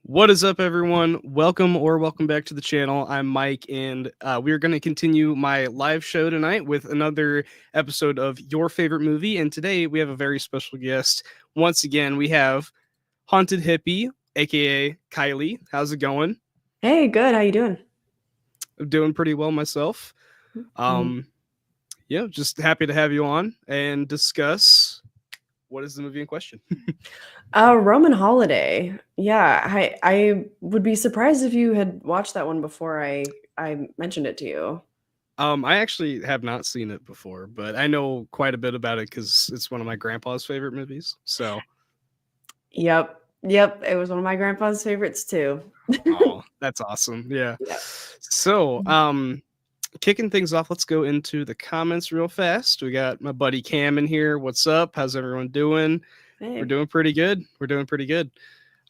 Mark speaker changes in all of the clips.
Speaker 1: What is up, everyone? Welcome back to the channel. I'm Mike, and we're going to continue my live show tonight with another episode of Your Favorite Movie. And today we have a very special guest. Once again, we have Haunted Hippie, aka Kylie. How's it going?
Speaker 2: Hey, good. How you doing?
Speaker 1: I'm doing pretty well myself.
Speaker 2: Mm.
Speaker 1: Um, yeah, just happy to have you on and discuss what is the movie in question.
Speaker 2: Roman Holiday. Yeah, I would be surprised if you had watched that one before I mentioned it to you.
Speaker 1: I actually have not seen it before, but I know quite a bit about it because it's one of my grandpa's favorite movies. So,
Speaker 2: Yep. It was one of my grandpa's favorites too.
Speaker 1: oh, that's awesome. Yeah.
Speaker 2: Yeah.
Speaker 1: So, kicking things off, let's go into the comments real fast. We got my buddy Cam in here. What's up? How's everyone doing? We're
Speaker 2: Hey.
Speaker 1: doing pretty good. We're doing pretty good.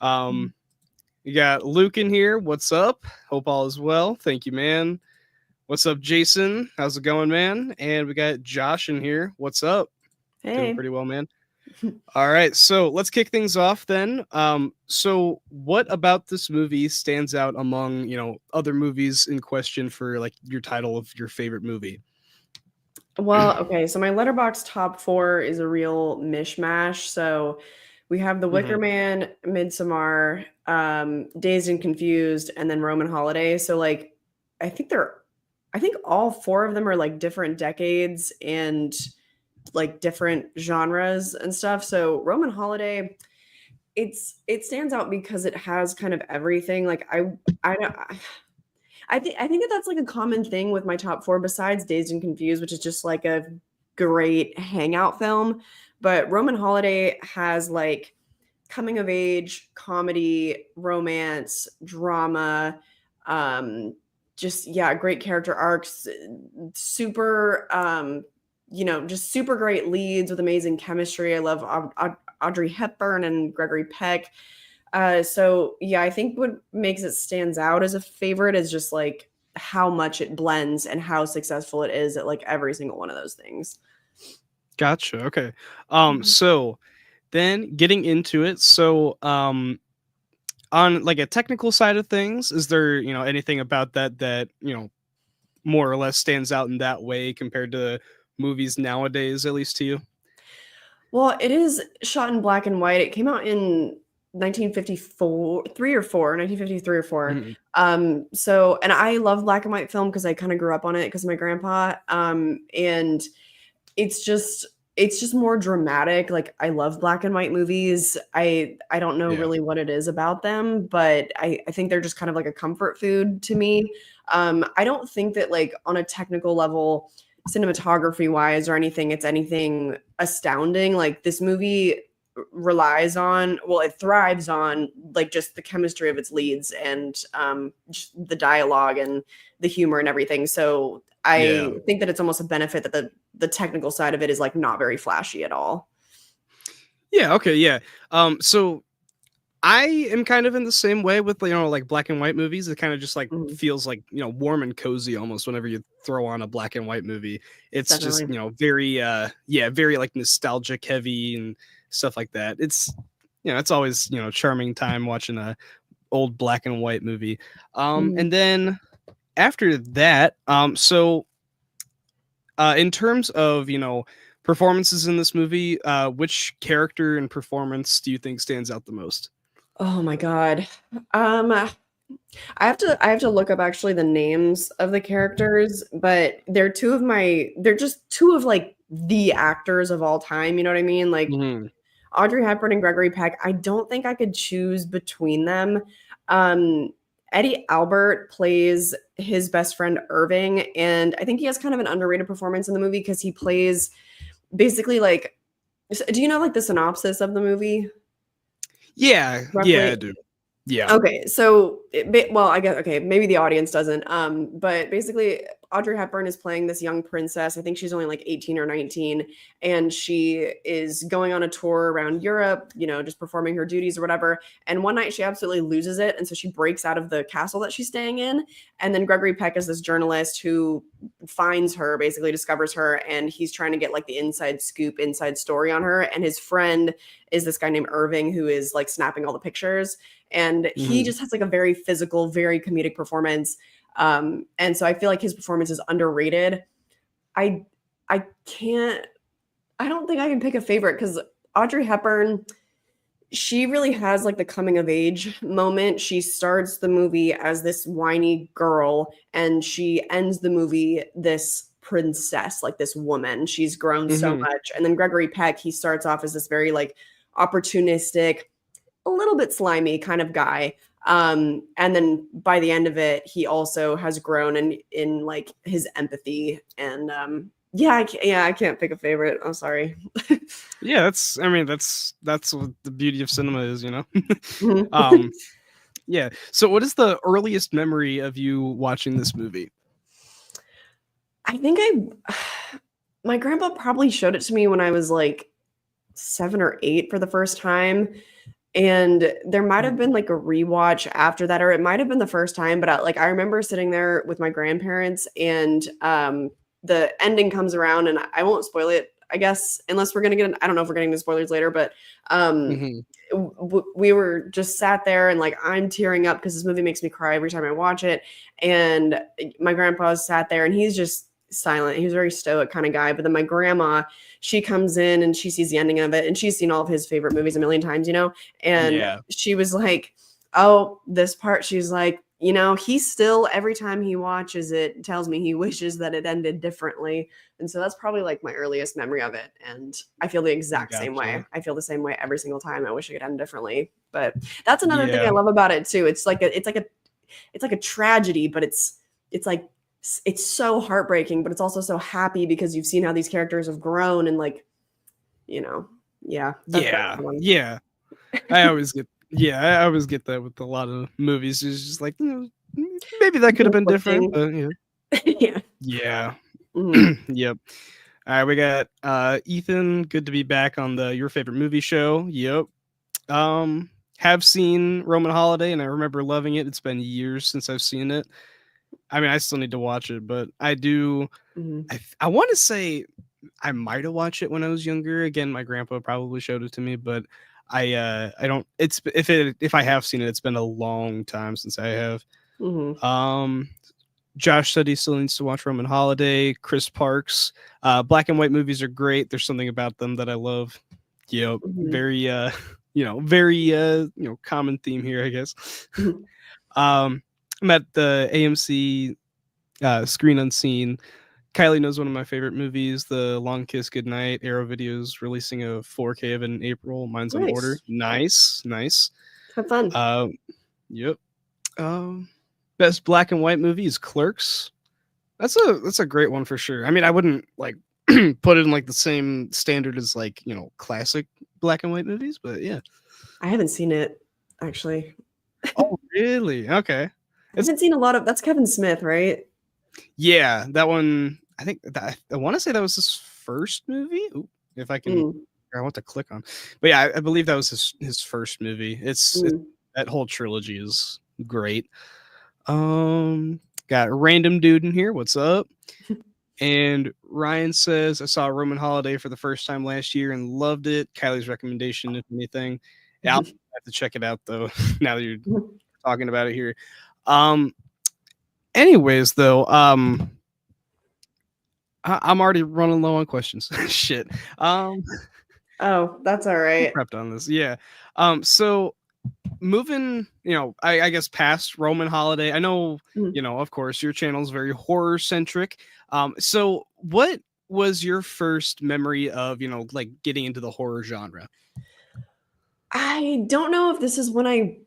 Speaker 1: You got Luke in here. What's up? Hope all is well. Thank you, man. What's up, Jason? How's it going, man? And we got Josh in here. What's up? Doing
Speaker 2: Hey.
Speaker 1: pretty well, man. All right, so let's kick things off then. So what about this movie stands out among, other movies in question for like your title of your favorite movie?
Speaker 2: Well, okay, so my letterbox top four is a real mishmash. So we have The Wicker
Speaker 1: Mhm.
Speaker 2: Man, Midsommar, Dazed and Confused, and then Roman Holiday. So like I think they're I think all four of them are like different decades and like different genres and stuff. So Roman Holiday, it stands out because it has kind of everything. Like I don't I think that that's like a common thing with my top four besides Dazed and Confused, which is just like a great hangout film. But Roman Holiday has like coming of age, comedy, romance, drama, just yeah, great character arcs, super just super great leads with amazing chemistry. I love Audrey Hepburn and Gregory Peck. So yeah, I think what makes it stands out as a favorite is just like how much it blends and how successful it is at like every single one of those things.
Speaker 1: Gotcha. Okay.
Speaker 2: Mhm.
Speaker 1: So then getting into it, so on like a technical side of things, is there, anything about that, more or less stands out in that way compared to movies nowadays, at least to you?
Speaker 2: Well, it is shot in black and white. It came out in 1954, 3 or 4, 1953 or 4.
Speaker 1: Mhm.
Speaker 2: So and I love black and white film because I kind of grew up on it because of my grandpa. And it's just it's just more dramatic. Like I love black and white movies. I don't know
Speaker 1: Yeah.
Speaker 2: really what it is about them, but I think they're just kind of like a comfort food to me. I don't think that like on a technical level, cinematography wise or anything, it's anything astounding. Like this movie relies on, well, it thrives on like just the chemistry of its leads and just the dialogue and the humor and everything. So I
Speaker 1: Yeah.
Speaker 2: think that it's almost a benefit that the technical side of it is like not very flashy at all.
Speaker 1: Yeah, okay, yeah. So I am kind of in the same way with, like black and white movies. It kind of just like
Speaker 2: Mhm.
Speaker 1: feels like, warm and cozy almost whenever you throw on a black and white movie. It's just,
Speaker 2: Definitely.
Speaker 1: very yeah, very like nostalgic heavy and stuff like that. It's always, charming time watching a old black and white movie.
Speaker 2: Mhm.
Speaker 1: And then after that, so in terms of, performances in this movie, which character and performance do you think stands out the most?
Speaker 2: Oh my god. I have to look up actually the names of the characters, but they're just two of like the actors of all time, you know what I mean? Like
Speaker 1: Mhm.
Speaker 2: Audrey Hepburn and Gregory Peck, I don't think I could choose between them. Um, Eddie Albert plays his best friend Irving, and I think he has kind of an underrated performance in the movie because he plays basically like. Do you know like the synopsis of the movie
Speaker 1: Yeah, I
Speaker 2: roughly?
Speaker 1: do. Yeah.
Speaker 2: Okay, so well, I guess okay, maybe the audience doesn't. But basically, Audrey Hepburn is playing this young princess. I think she's only like 18 or 19, and she is going on a tour around Europe, you know, just performing her duties or whatever. And one night she absolutely loses it, and so she breaks out of the castle that she's staying in. And then Gregory Peck is this journalist who finds her, basically discovers her, and he's trying to get like the inside scoop, inside story on her. And his friend is this guy named Irving, who is like snapping all the pictures. And he just has like a very physical, very comedic performance. And so I feel like his performance is underrated. I can't, I don't think I can pick a favorite because Audrey Hepburn, she really has like the coming of age moment. She starts the movie as this whiny girl and she ends the movie this princess, like this woman. She's grown so much. And then Gregory Peck, he starts off as this very like opportunistic, a little bit slimy kind of guy. And then by the end of it, he also has grown in like his empathy. And I can't pick a favorite. I'm sorry.
Speaker 1: Yeah, that's what the beauty of cinema is, you know.
Speaker 2: Mhm.
Speaker 1: Yeah. So what is the earliest memory of you watching this movie?
Speaker 2: I think my grandpa probably showed it to me when I was like 7 or 8 for the first time. And there might have been like a rewatch after that, or it might have been the first time, but I remember sitting there with my grandparents and the ending comes around and I won't spoil it, I guess, unless we're going to get, I don't know if we're getting the spoilers later, but we were just sat there and like, I'm tearing up because this movie makes me cry every time I watch it. And my grandpa sat there and he's just silent. He was a very stoic kind of guy. But then my grandma, she comes in and she sees the ending of it and she's seen all of his favorite movies a million times, you know? And she was like, oh, this part, she's like, you know, he still, every time he watches it, tells me he wishes that it ended differently. And so that's probably like my earliest memory of it. And I feel the exact same way. I feel the same way every single time. I wish it could end differently. But that's another thing I love about it too. It's like a tragedy, but it's like, it's so heartbreaking, but it's also so happy because you've seen how these characters have grown and like, you know,
Speaker 1: I always get that with a lot of movies. It's just like, you know, maybe that could have been different, but yeah. Yep. All right, we got Ethan. Good to be back on the Your Favorite Movie show. Yep. Have seen Roman Holiday, and I remember loving it. It's been years since I've seen it. I mean, I still need to watch it, but I do. I want to say I might have watched it when I was younger. Again, my grandpa probably showed it to me, but I don't. It's if I have seen it, it's been a long time since I have. Josh said he still needs to watch Roman Holiday. Chris Parks. Black and white movies are great. There's something about them that I love. Yep, very very common theme here, I guess. I'm at the AMC Screen Unseen. Kylie knows one of my favorite movies, The Long Kiss Goodnight. Arrow Video's releasing a 4K of it in April. Mine's on order. Nice.
Speaker 2: Have fun.
Speaker 1: Yep. Best black and white movie is Clerks. That's a great one for sure. I mean, I wouldn't like put it in like the same standard as like, you know, classic black and white movies, but yeah.
Speaker 2: I haven't seen it actually.
Speaker 1: Oh, really? Okay.
Speaker 2: I haven't seen a lot of, that's Kevin Smith, right?
Speaker 1: Yeah, that one. I think that I want to say that was his first movie. Ooh, if I can, I want to click on. But yeah, I believe that was his first movie. It's that whole trilogy is great. Got a random dude in here. What's up? And Ryan says, I saw Roman Holiday for the first time last year and loved it. Kylie's recommendation, if anything. Yeah, I'll have to check it out though. Now that you're talking about it here. Anyways, though, I'm already running low on questions. Shit.
Speaker 2: Oh, that's all right.
Speaker 1: Prepped on this, yeah. So moving, you know, I guess past Roman Holiday. I know, you know, of course, your channel is very horror centric. So what was your first memory of, you know, like getting into the horror genre?
Speaker 2: I don't know if this is when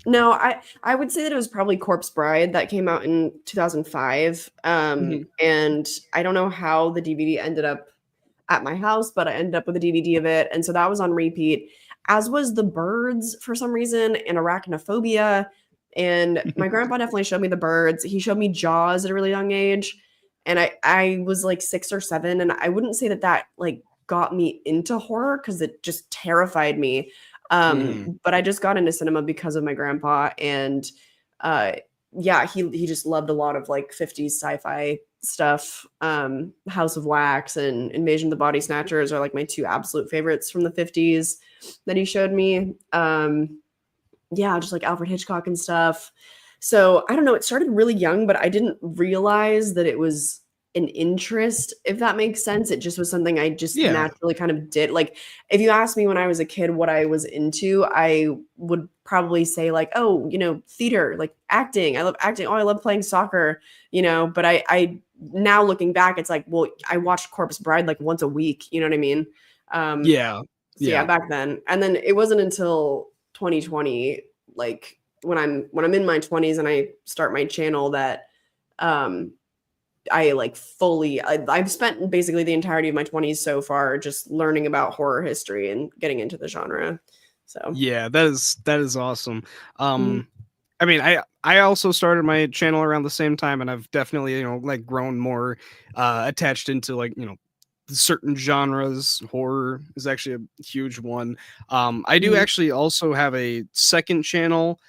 Speaker 2: no, I would say that it was probably Corpse Bride that came out in 2005. And I don't know how the DVD ended up at my house, but I ended up with a DVD of it. And so that was on repeat, as was The Birds for some reason, and Arachnophobia. And my grandpa definitely showed me The Birds. He showed me Jaws at a really young age. And I was like 6 or 7. And I wouldn't say that like got me into horror because it just terrified me. But I just got into cinema because of my grandpa. And yeah, he just loved a lot of like 50s sci-fi stuff. House of Wax and Invasion of the Body Snatchers are like my two absolute favorites from the 50s that he showed me. Yeah, just like Alfred Hitchcock and stuff. So I don't know, it started really young, but I didn't realize that it was an interest, if that makes sense. It just was something I just
Speaker 1: Yeah.
Speaker 2: naturally kind of did. Like, if you asked me when I was a kid what I was into, I would probably say, like, oh, theater, like acting. I love acting. Oh, I love playing soccer, but I now looking back, it's like, well, I watched Corpse Bride like once a week. You know what I mean?
Speaker 1: Yeah.
Speaker 2: So yeah, back then. And then it wasn't until 2020, like when I'm in my 20s and I start my channel, that I like fully I've spent basically the entirety of my 20s so far just learning about horror history and getting into the genre. So
Speaker 1: Yeah, that is awesome.
Speaker 2: mhm.
Speaker 1: I mean, I also started my channel around the same time, and I've definitely like grown more attached into like certain genres. Horror is actually a huge one. I do
Speaker 2: Mhm.
Speaker 1: actually also have a second channel.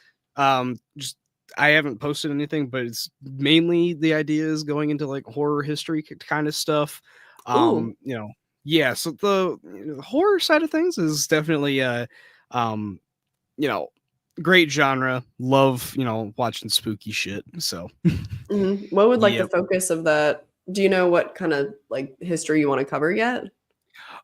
Speaker 1: Just I haven't posted anything, but it's mainly the idea is going into like horror history kind of stuff.
Speaker 2: Ooh,
Speaker 1: Yeah. So the horror side of things is definitely um, you know, great genre. Love watching spooky shit. So
Speaker 2: what would like the
Speaker 1: yeah.
Speaker 2: focus of that? Do you know what kind of like history you want to cover yet?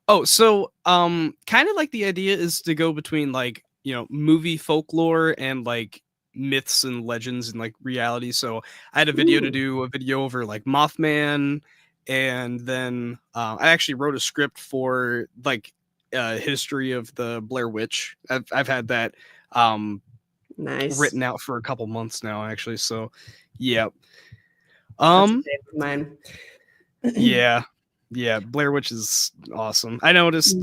Speaker 1: Oh, so kind of like the idea is to go between like, movie folklore and like myths and legends and like reality. So I had a video to
Speaker 2: Ooh,
Speaker 1: do a video over like Mothman, and then I actually wrote a script for like history of the Blair Witch. I've had that
Speaker 2: nice.
Speaker 1: written out for a couple months now actually. So yeah.
Speaker 2: That's a
Speaker 1: Um
Speaker 2: favorite of mine.
Speaker 1: yeah. Yeah, Blair Witch is awesome. I noticed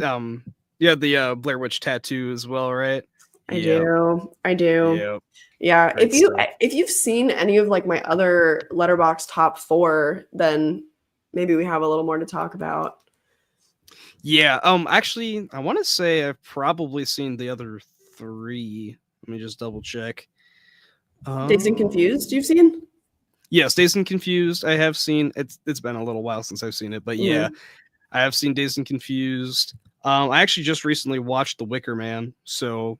Speaker 1: yeah, the Blair Witch tattoo as well, right?
Speaker 2: I
Speaker 1: Yeah.
Speaker 2: do. I do.
Speaker 1: Yeah.
Speaker 2: Yeah,
Speaker 1: Great stuff.
Speaker 2: if you've seen any of like my other Letterboxd top 4, then maybe we have a little more to talk about.
Speaker 1: Yeah, actually I want to say I've probably seen the other 3. Let me just double check.
Speaker 2: Dazed and Confused,
Speaker 1: Um
Speaker 2: you've seen?
Speaker 1: Yes, Dazed and Confused I have seen. It's been a little while since I've seen it, but yeah,
Speaker 2: Mhm.
Speaker 1: I have seen Dazed and Confused. I actually just recently watched The Wicker Man, so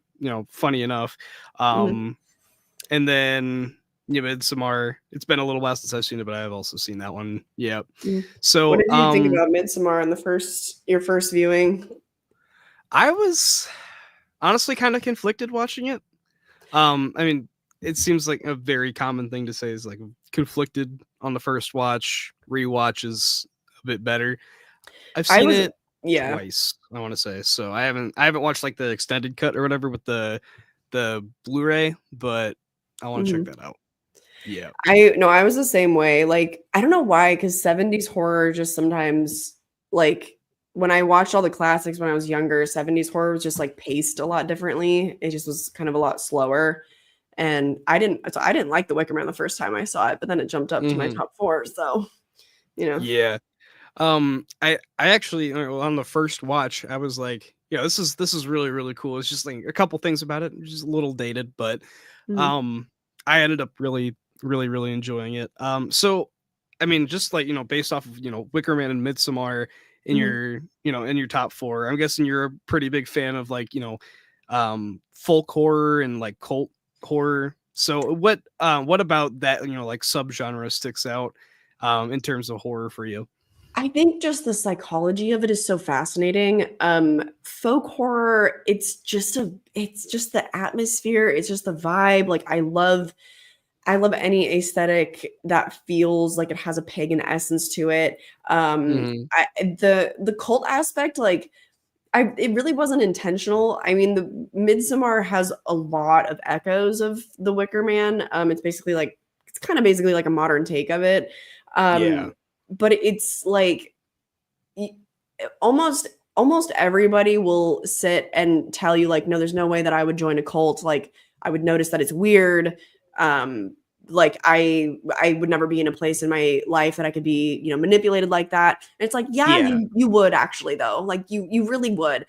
Speaker 1: funny enough.
Speaker 2: Mhm.
Speaker 1: Um, and then Midsommar. It's been a little while since I've seen it, but I have also seen that one. Yeah.
Speaker 2: Mhm. What
Speaker 1: So
Speaker 2: did you think about Midsommar in your first viewing?
Speaker 1: I was honestly kind of conflicted watching it. I mean, it seems like a very common thing to say is like conflicted on the first watch. Rewatch is a bit better. I've
Speaker 2: I
Speaker 1: seen
Speaker 2: was
Speaker 1: it
Speaker 2: yeah.
Speaker 1: twice, I want to say. So I haven't watched like the extended cut or whatever with the Blu-ray, but I want to check
Speaker 2: Mhm.
Speaker 1: that out. Yeah.
Speaker 2: I was the same way. Like, I don't know why, because 70s horror just sometimes, like, when I watched all the classics when I was younger, 70s horror was just like paced a lot differently. It just was kind of a lot slower. And I didn't like The Wicker Man the first time I saw it, but then it jumped up to my
Speaker 1: Hmm.
Speaker 2: top 4. So, you know.
Speaker 1: Yeah. I actually on the first watch I was like, yeah, this is really really cool. It's just like a couple things about it, just a little dated, but
Speaker 2: Mhm.
Speaker 1: um, I ended up really really really enjoying it. So I mean, just like based off of Wicker Man and Midsommar in
Speaker 2: Mhm.
Speaker 1: your in your top 4, I'm guessing you're a pretty big fan of like folk horror and like cult horror. So what about that like subgenre sticks out in terms of horror for you?
Speaker 2: I think just the psychology of it is so fascinating. Folk horror, it's just the atmosphere, it's just the vibe. Like I love any aesthetic that feels like it has a pagan essence to it.
Speaker 1: Mhm.
Speaker 2: The cult aspect, like it really wasn't intentional. I mean, the Midsommar has a lot of echoes of The Wicker Man. It's kind of basically like a modern take of it.
Speaker 1: Yeah.
Speaker 2: But it's like y- almost almost everybody will sit and tell you like, no, there's no way that I would join a cult. Like I would notice that it's weird. Like I would never be in a place in my life that I could be, you know, manipulated like that. And it's like, yeah,
Speaker 1: Yeah.
Speaker 2: you would actually though. Like you really would.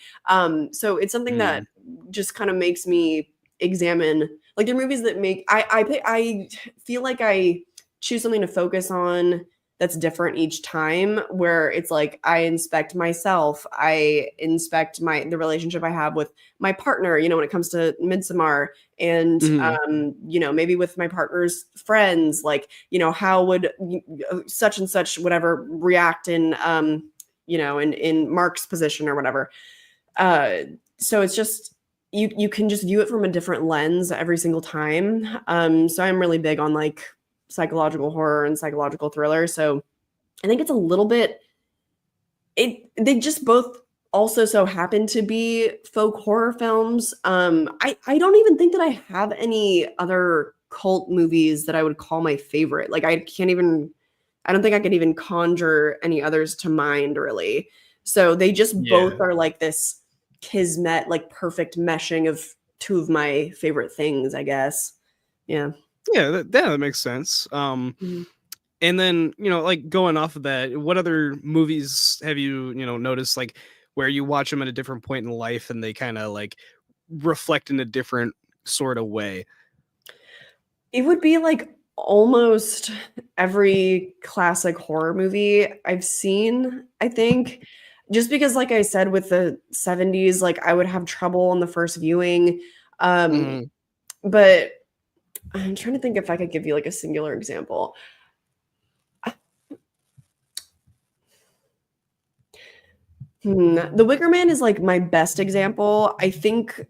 Speaker 2: So it's something that
Speaker 1: Mm.
Speaker 2: just kind of makes me examine, like there are movies that make I feel like I choose something to focus on that's different each time, where it's like I inspect myself, I inspect the relationship I have with my partner, you know, when it comes to Midsommar, and
Speaker 1: Mhm.
Speaker 2: you know, maybe with my partner's friends, like, you know, how would such and such whatever react in you know, in Mark's position or whatever. uh so it's just, you can just view it from a different lens every single time. So I'm really big on like psychological horror and psychological thriller. So I think it's a little bit, they just both also so happen to be folk horror films. I don't even think that I have any other cult movies that I would call my favorite. Like I don't think I could even conjure any others to mind really. So they just both
Speaker 1: Yeah.
Speaker 2: are like this kismet, like perfect meshing of two of my favorite things, I guess. Yeah.
Speaker 1: Yeah, that makes sense.
Speaker 2: Mhm.
Speaker 1: And then, like going off of that, what other movies have you, noticed like where you watch them at a different point in life and they kind of like reflect in a different sort of way?
Speaker 2: It would be like almost every classic horror movie I've seen, I think. Just because, like I said, with the 70s, like I would have trouble on the first viewing. Um,
Speaker 1: Mhm.
Speaker 2: but I'm trying to think if I could give you like a singular example. The Wicker Man is like my best example. I think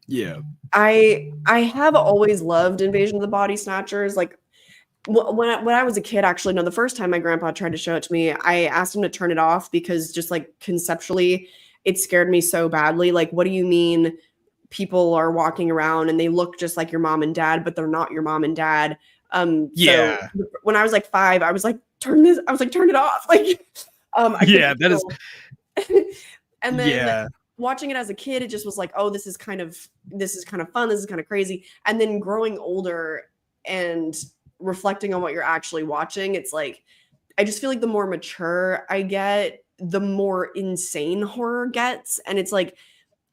Speaker 1: Yeah.
Speaker 2: I have always loved Invasion of the Body Snatchers. Like when I was a kid, actually, no, the first time my grandpa tried to show it to me, I asked him to turn it off because just like conceptually, it scared me so badly. Like, what do you mean people are walking around and they look just like your mom and dad, but they're not your mom and dad? So
Speaker 1: Yeah.
Speaker 2: when I was like 5, I was like, turn it off. Like, I couldn't
Speaker 1: Yeah, that is.
Speaker 2: handle. And then
Speaker 1: Yeah.
Speaker 2: watching it as a kid, it just was like, oh, this is kind of fun, this is kind of crazy. And then growing older and reflecting on what you're actually watching, it's like I just feel like the more mature I get, the more insane horror gets. And it's like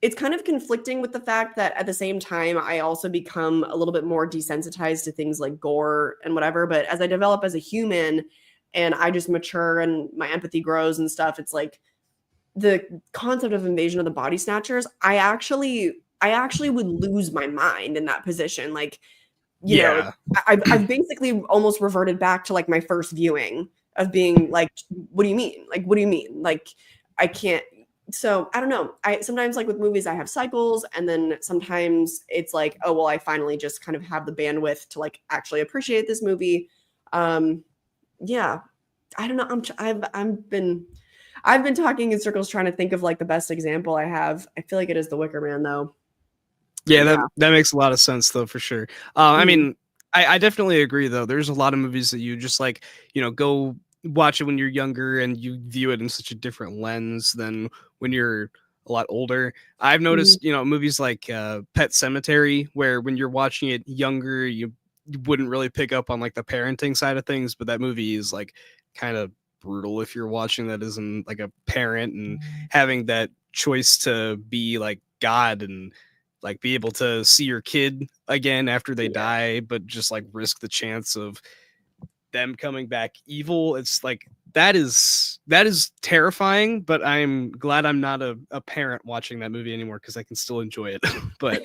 Speaker 2: it's kind of conflicting with the fact that at the same time I also become a little bit more desensitized to things like gore and whatever. But as I develop as a human and I just mature and my empathy grows and stuff, it's like the concept of Invasion of the Body Snatchers, I actually would lose my mind in that position. Like, you know,
Speaker 1: Yeah.
Speaker 2: I've basically almost reverted back to like my first viewing of being like, what do you mean? Like, what do you mean? Like, I can't. So I don't know. I sometimes like with movies, I have cycles, and then sometimes it's like, oh well, I finally just kind of have the bandwidth to like actually appreciate this movie. Um, yeah, I don't know. I've been talking in circles trying to think of like the best example I have. I feel like it is The Wicker Man though.
Speaker 1: Yeah,
Speaker 2: Yeah.
Speaker 1: that makes a lot of sense though, for sure. I
Speaker 2: Mhm.
Speaker 1: mean, I definitely agree though. There's a lot of movies that you just like, go watch it when you're younger and you view it in such a different lens than when you're a lot older. I've
Speaker 2: Mhm.
Speaker 1: noticed, movies like Pet Cemetery, where when you're watching it younger, you wouldn't really pick up on like the parenting side of things, but that movie is like kind of brutal if you're watching that as in like a parent and having that choice to be like God and like be able to see your kid again after they
Speaker 2: Yeah.
Speaker 1: die, but just like risk the chance of them coming back evil. It's like that is terrifying, but I'm glad I'm not a parent watching that movie anymore because I can still enjoy it. But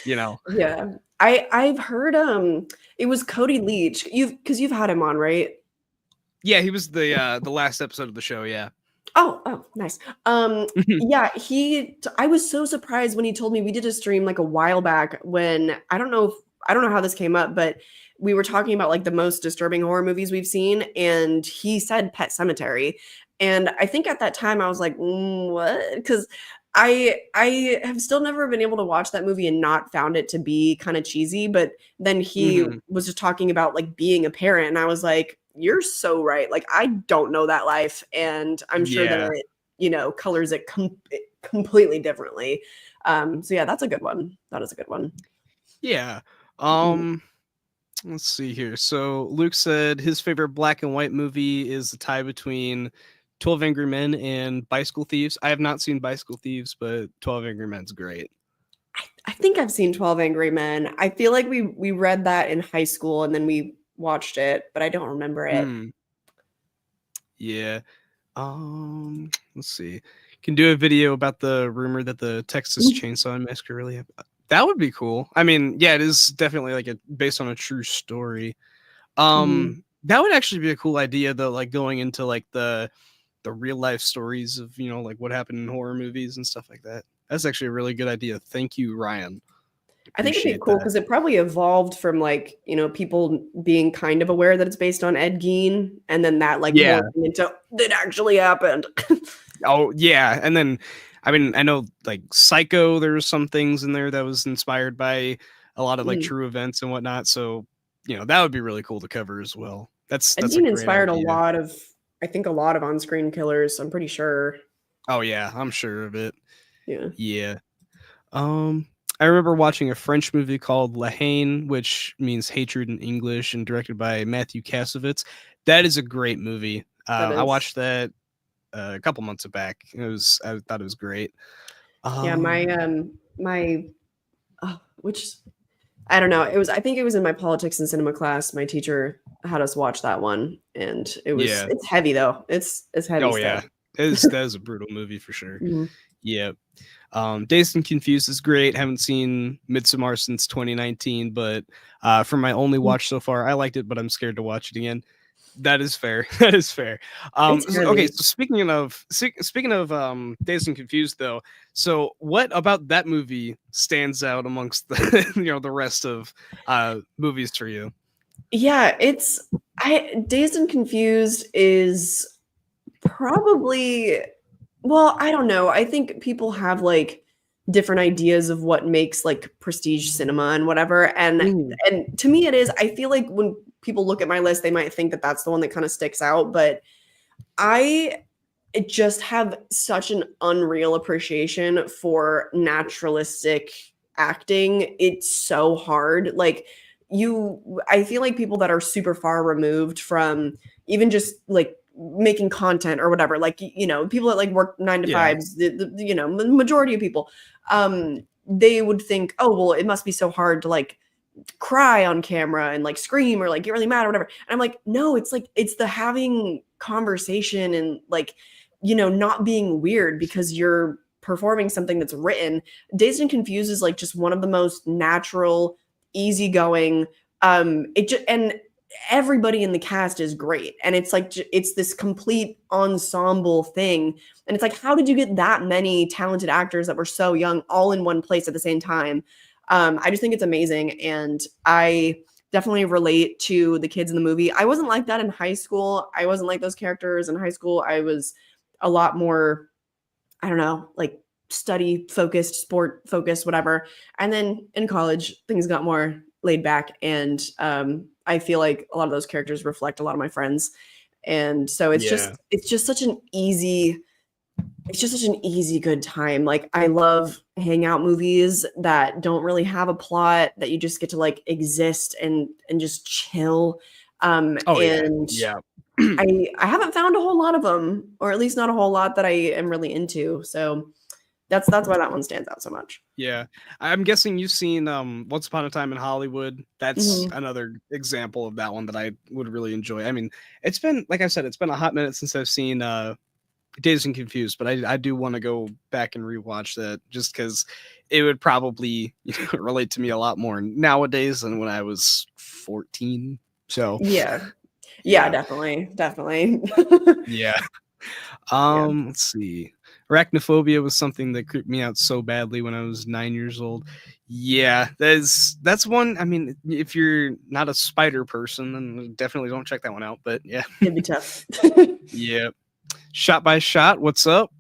Speaker 1: you know,
Speaker 2: Yeah. I've heard it was Cody Leach. You've had him on, right?
Speaker 1: yeah, he was the last episode of the show. Yeah.
Speaker 2: Oh, nice. Yeah, I was so surprised when he told me. We did a stream like a while back when I don't know how this came up, but we were talking about like the most disturbing horror movies we've seen, and he said Pet Cemetery. And I think at that time I was like, what? Because I have still never been able to watch that movie and not found it to be kind of cheesy. But then he
Speaker 1: Hmm.
Speaker 2: was just talking about like being a parent, and I was like, you're so right. Like I don't know that life, and I'm sure that
Speaker 1: Yeah.
Speaker 2: it, colors it completely differently. So yeah, that's a good one. That is a good one.
Speaker 1: Yeah.
Speaker 2: Mhm.
Speaker 1: Um. Let's see here. So Luke said his favorite black and white movie is the tie between 12 Angry Men and Bicycle Thieves. I have not seen Bicycle Thieves, but 12 Angry Men's great.
Speaker 2: I think I've seen 12 Angry Men. I feel like we read that in high school and then we watched it, but I don't remember it.
Speaker 1: Yeah. Let's see. Can do a video about the rumor that the Texas Chainsaw Massacre really happened. That would be cool. I mean, yeah, it is definitely like based on a true story. That would actually be a cool idea though, like going into like the real life stories of, like what happened in horror movies and stuff like that. That's actually a really good idea. Thank you, Ryan.
Speaker 2: I think it'd be
Speaker 1: Appreciate
Speaker 2: cool
Speaker 1: that.
Speaker 2: because it probably evolved from like, people being kind of aware that it's based on Ed Gein, and then that like
Speaker 1: Yeah.
Speaker 2: morphing into that actually happened.
Speaker 1: Oh yeah, and then I mean I know like Psycho. There was some things in there that was inspired by a lot of like true events and whatnot. So that would be really cool to cover as well.
Speaker 2: Ed
Speaker 1: That's a
Speaker 2: Gein
Speaker 1: great
Speaker 2: inspired
Speaker 1: idea.
Speaker 2: I think a lot of on-screen killers. I'm pretty sure.
Speaker 1: Oh yeah, I'm sure of it.
Speaker 2: Yeah.
Speaker 1: Yeah. I remember watching a French movie called La Haine, which means hatred in English, and directed by Matthew Kassovitz. That is a great movie. I watched that a couple months back. I thought it was great.
Speaker 2: Yeah, which I don't know. I think it was in my politics and cinema class. My teacher had us watch that one, and it's heavy though. It's heavy.
Speaker 1: Oh yeah, that is a brutal movie for sure. Yeah. Dazed and Confused is great. Haven't seen Midsommar since 2019, but for my only watch so far, I liked it, but I'm scared to watch it again. That is fair. That is fair. Okay, so speaking of Dazed and Confused though, so what about that movie stands out amongst the the rest of movies for you?
Speaker 2: Yeah, Dazed and Confused is probably, well, I don't know. I think people have like different ideas of what makes like prestige cinema and whatever. And to me it is, I feel like when people look at my list, they might think that that's the one that kind of sticks out, but I just have such an unreal appreciation for naturalistic acting. It's so hard. Like I feel like people that are super far removed from even just like making content or whatever, like people that like work 9 to 5s, the majority of people, they would think, oh well, it must be so hard to like cry on camera and like scream or like get really mad or whatever. And I'm like, no, it's like it's the having conversation and like not being weird because you're performing something that's written. Dazed and Confused is like just one of the most natural, easygoing, and everybody in the cast is great, and it's like it's this complete ensemble thing, and it's like, how did you get that many talented actors that were so young all in one place at the same time? I just think it's amazing, and I definitely relate to the kids in the movie. I wasn't like that in high school. I wasn't like those characters in high school. I was a lot more, I don't know, like study focused, sport focused, whatever. And then in college, things got more laid back, and I feel like a lot of those characters reflect a lot of my friends, and so it's just such an easy good time. Like I love hangout movies that don't really have a plot, that you just get to like exist and just chill. I haven't found a whole lot of them, or at least not a whole lot that I am really into. So that's why that one stands out so much.
Speaker 1: Yeah. I'm guessing you've seen Once Upon a Time in Hollywood. That's another example of that one that I would really enjoy. I mean, it's been, like I said, it's been a hot minute since I've seen Dazed and Confused, but I do want to go back and rewatch that just because it would probably relate to me a lot more nowadays than when I was 14. So
Speaker 2: yeah, definitely.
Speaker 1: Yeah. Let's see. Arachnophobia was something that creeped me out so badly when I was 9 years old. Yeah, that's one. I mean, if you're not a spider person, then definitely don't check that one out. But yeah,
Speaker 2: it'd be tough.
Speaker 1: Yeah. Shot by Shot, what's up?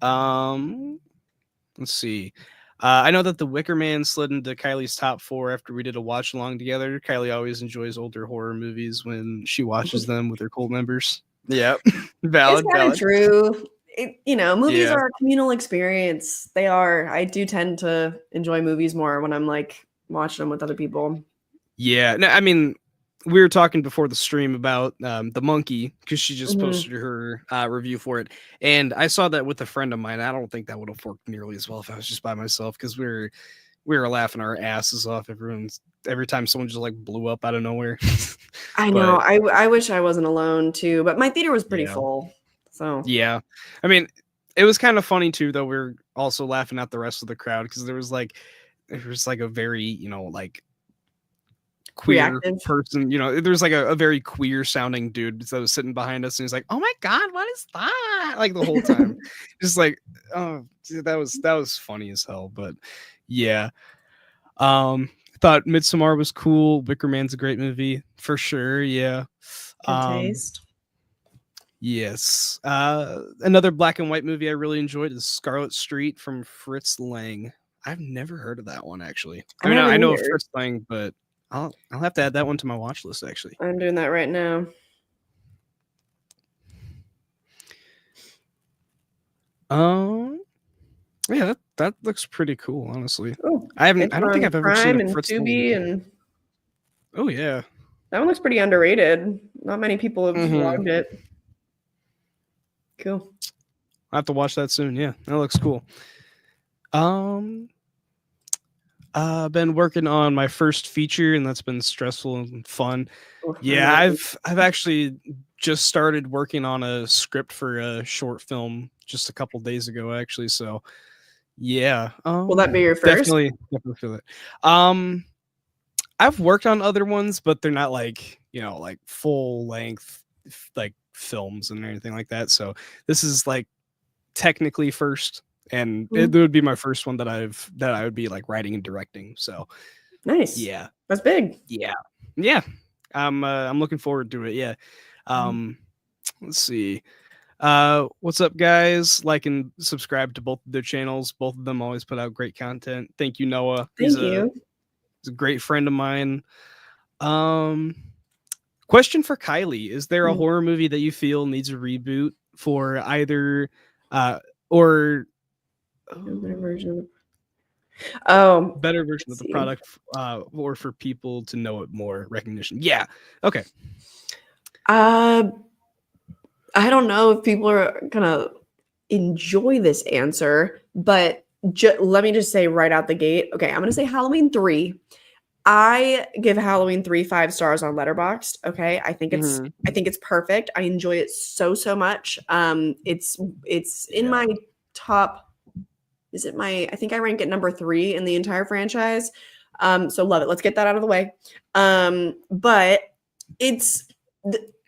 Speaker 1: Let's see. I know that The Wicker Man slid into Kylie's top 4 after we did a watch along together. Kylie always enjoys older horror movies when she watches them with her cult members. Yeah, valid.
Speaker 2: It's kind of true. Movies are a communal experience. They are. I do tend to enjoy movies more when I'm like watching them with other people.
Speaker 1: Yeah, no, I mean, we were talking before the stream about the monkey because she just
Speaker 2: Mhm.
Speaker 1: posted her review for it, and I saw that with a friend of mine. I don't think that would have worked nearly as well if I was just by myself because we were laughing our asses off. Every time someone just like blew up out of nowhere.
Speaker 2: I know.
Speaker 1: But
Speaker 2: I wish I wasn't alone too, but my theater was pretty
Speaker 1: yeah,
Speaker 2: full. So
Speaker 1: yeah. I mean, it was kind of funny too, though. We are also laughing at the rest of the crowd because there was like a very like queer
Speaker 2: reactive.
Speaker 1: person. There's like a very queer sounding dude that was sitting behind us, and he's like, "Oh my god, what is that?" Like the whole time, just like, oh, dude, that was funny as hell. But yeah, I thought Midsommar was cool. Wicker Man's a great movie for sure. Yeah.
Speaker 2: Good
Speaker 1: Um,
Speaker 2: taste.
Speaker 1: yes. Another black and white movie I really enjoyed is Scarlet Street from Fritz Lang. I've never heard of that one actually. I
Speaker 2: I
Speaker 1: mean, I
Speaker 2: haven't
Speaker 1: know of
Speaker 2: either.
Speaker 1: Fritz Lang, but I'll have to add that one to my watch list actually.
Speaker 2: I'm doing that right now.
Speaker 1: Um, yeah, that looks pretty cool, honestly.
Speaker 2: Oh,
Speaker 1: I
Speaker 2: it's
Speaker 1: don't think
Speaker 2: on
Speaker 1: I've ever seen
Speaker 2: Prime
Speaker 1: a
Speaker 2: and
Speaker 1: Fritz Lang.
Speaker 2: Tubi, and
Speaker 1: Oh yeah.
Speaker 2: that one looks pretty underrated. Not many people have
Speaker 1: Mm-hmm.
Speaker 2: vlogged it. Cool.
Speaker 1: I have to watch that soon. Yeah, that looks cool. Um, been working on my first feature, and that's been stressful and fun.
Speaker 2: Oh, I
Speaker 1: Yeah,
Speaker 2: know.
Speaker 1: I've actually just started working on a script for a short film just a couple days ago, actually. So yeah,
Speaker 2: Will that be your first?
Speaker 1: definitely feel it. Um, I've worked on other ones, but they're not like like full length like films and anything like that. So this is like technically first, and it
Speaker 2: Mhm.
Speaker 1: would be my first one that I would be like writing and directing. So
Speaker 2: Nice.
Speaker 1: yeah,
Speaker 2: That's big.
Speaker 1: yeah, yeah. I'm looking forward to it. Yeah.
Speaker 2: Mhm.
Speaker 1: Um, let's see. What's up, guys? Like and subscribe to both of their channels. Both of them always put out great content. Thank you, Noah. He's
Speaker 2: Thank
Speaker 1: a
Speaker 2: you.
Speaker 1: he's a great friend of mine. Um, question for Kylie: is there a
Speaker 2: Mm.
Speaker 1: horror movie that you feel needs a reboot for either, or
Speaker 2: A better version of
Speaker 1: better version
Speaker 2: let's
Speaker 1: of the
Speaker 2: see.
Speaker 1: product, or for people to know it more recognition? Yeah. Okay.
Speaker 2: Uh, I don't know if people are gonna enjoy this answer, but let me just say right out the gate. Okay, I'm gonna say Halloween 3. I give Halloween 3 5 stars on Letterboxd. Okay,
Speaker 1: Mhm.
Speaker 2: I think it's perfect. I enjoy it so much. It's in
Speaker 1: Yeah.
Speaker 2: my top. Is it my? I think I rank it number 3 in the entire franchise. So love it. Let's get that out of the way. But it's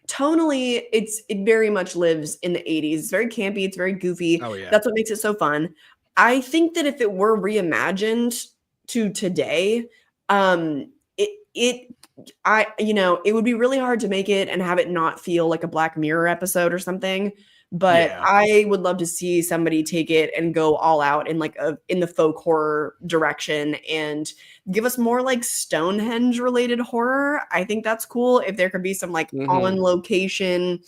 Speaker 2: tonally, it very much lives in the 80s. It's very campy. It's very goofy.
Speaker 1: Oh yeah.
Speaker 2: That's what makes it so fun. I think that if it were reimagined to today, it it would be really hard to make it and have it not feel like a Black Mirror episode or something. But
Speaker 1: Yeah.
Speaker 2: I would love to see somebody take it and go all out in in the folk horror direction and give us more like Stonehenge related horror. I think that's cool. If there could be some like on
Speaker 1: Mhm.
Speaker 2: location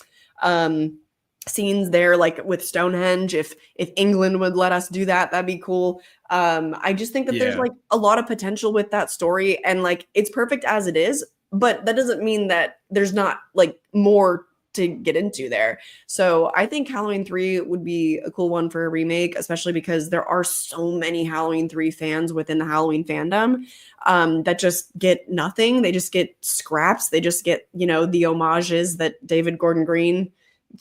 Speaker 2: um scenes there like with Stonehenge, if England would let us do that, that'd be cool. I just think that there's
Speaker 1: Yeah.
Speaker 2: like a lot of potential with that story, and like it's perfect as it is, but that doesn't mean that there's not like more to get into there. So I think Halloween 3 would be a cool one for a remake, especially because there are so many Halloween 3 fans within the Halloween fandom that just get nothing. They just get scraps. They just get, the homages that David Gordon Green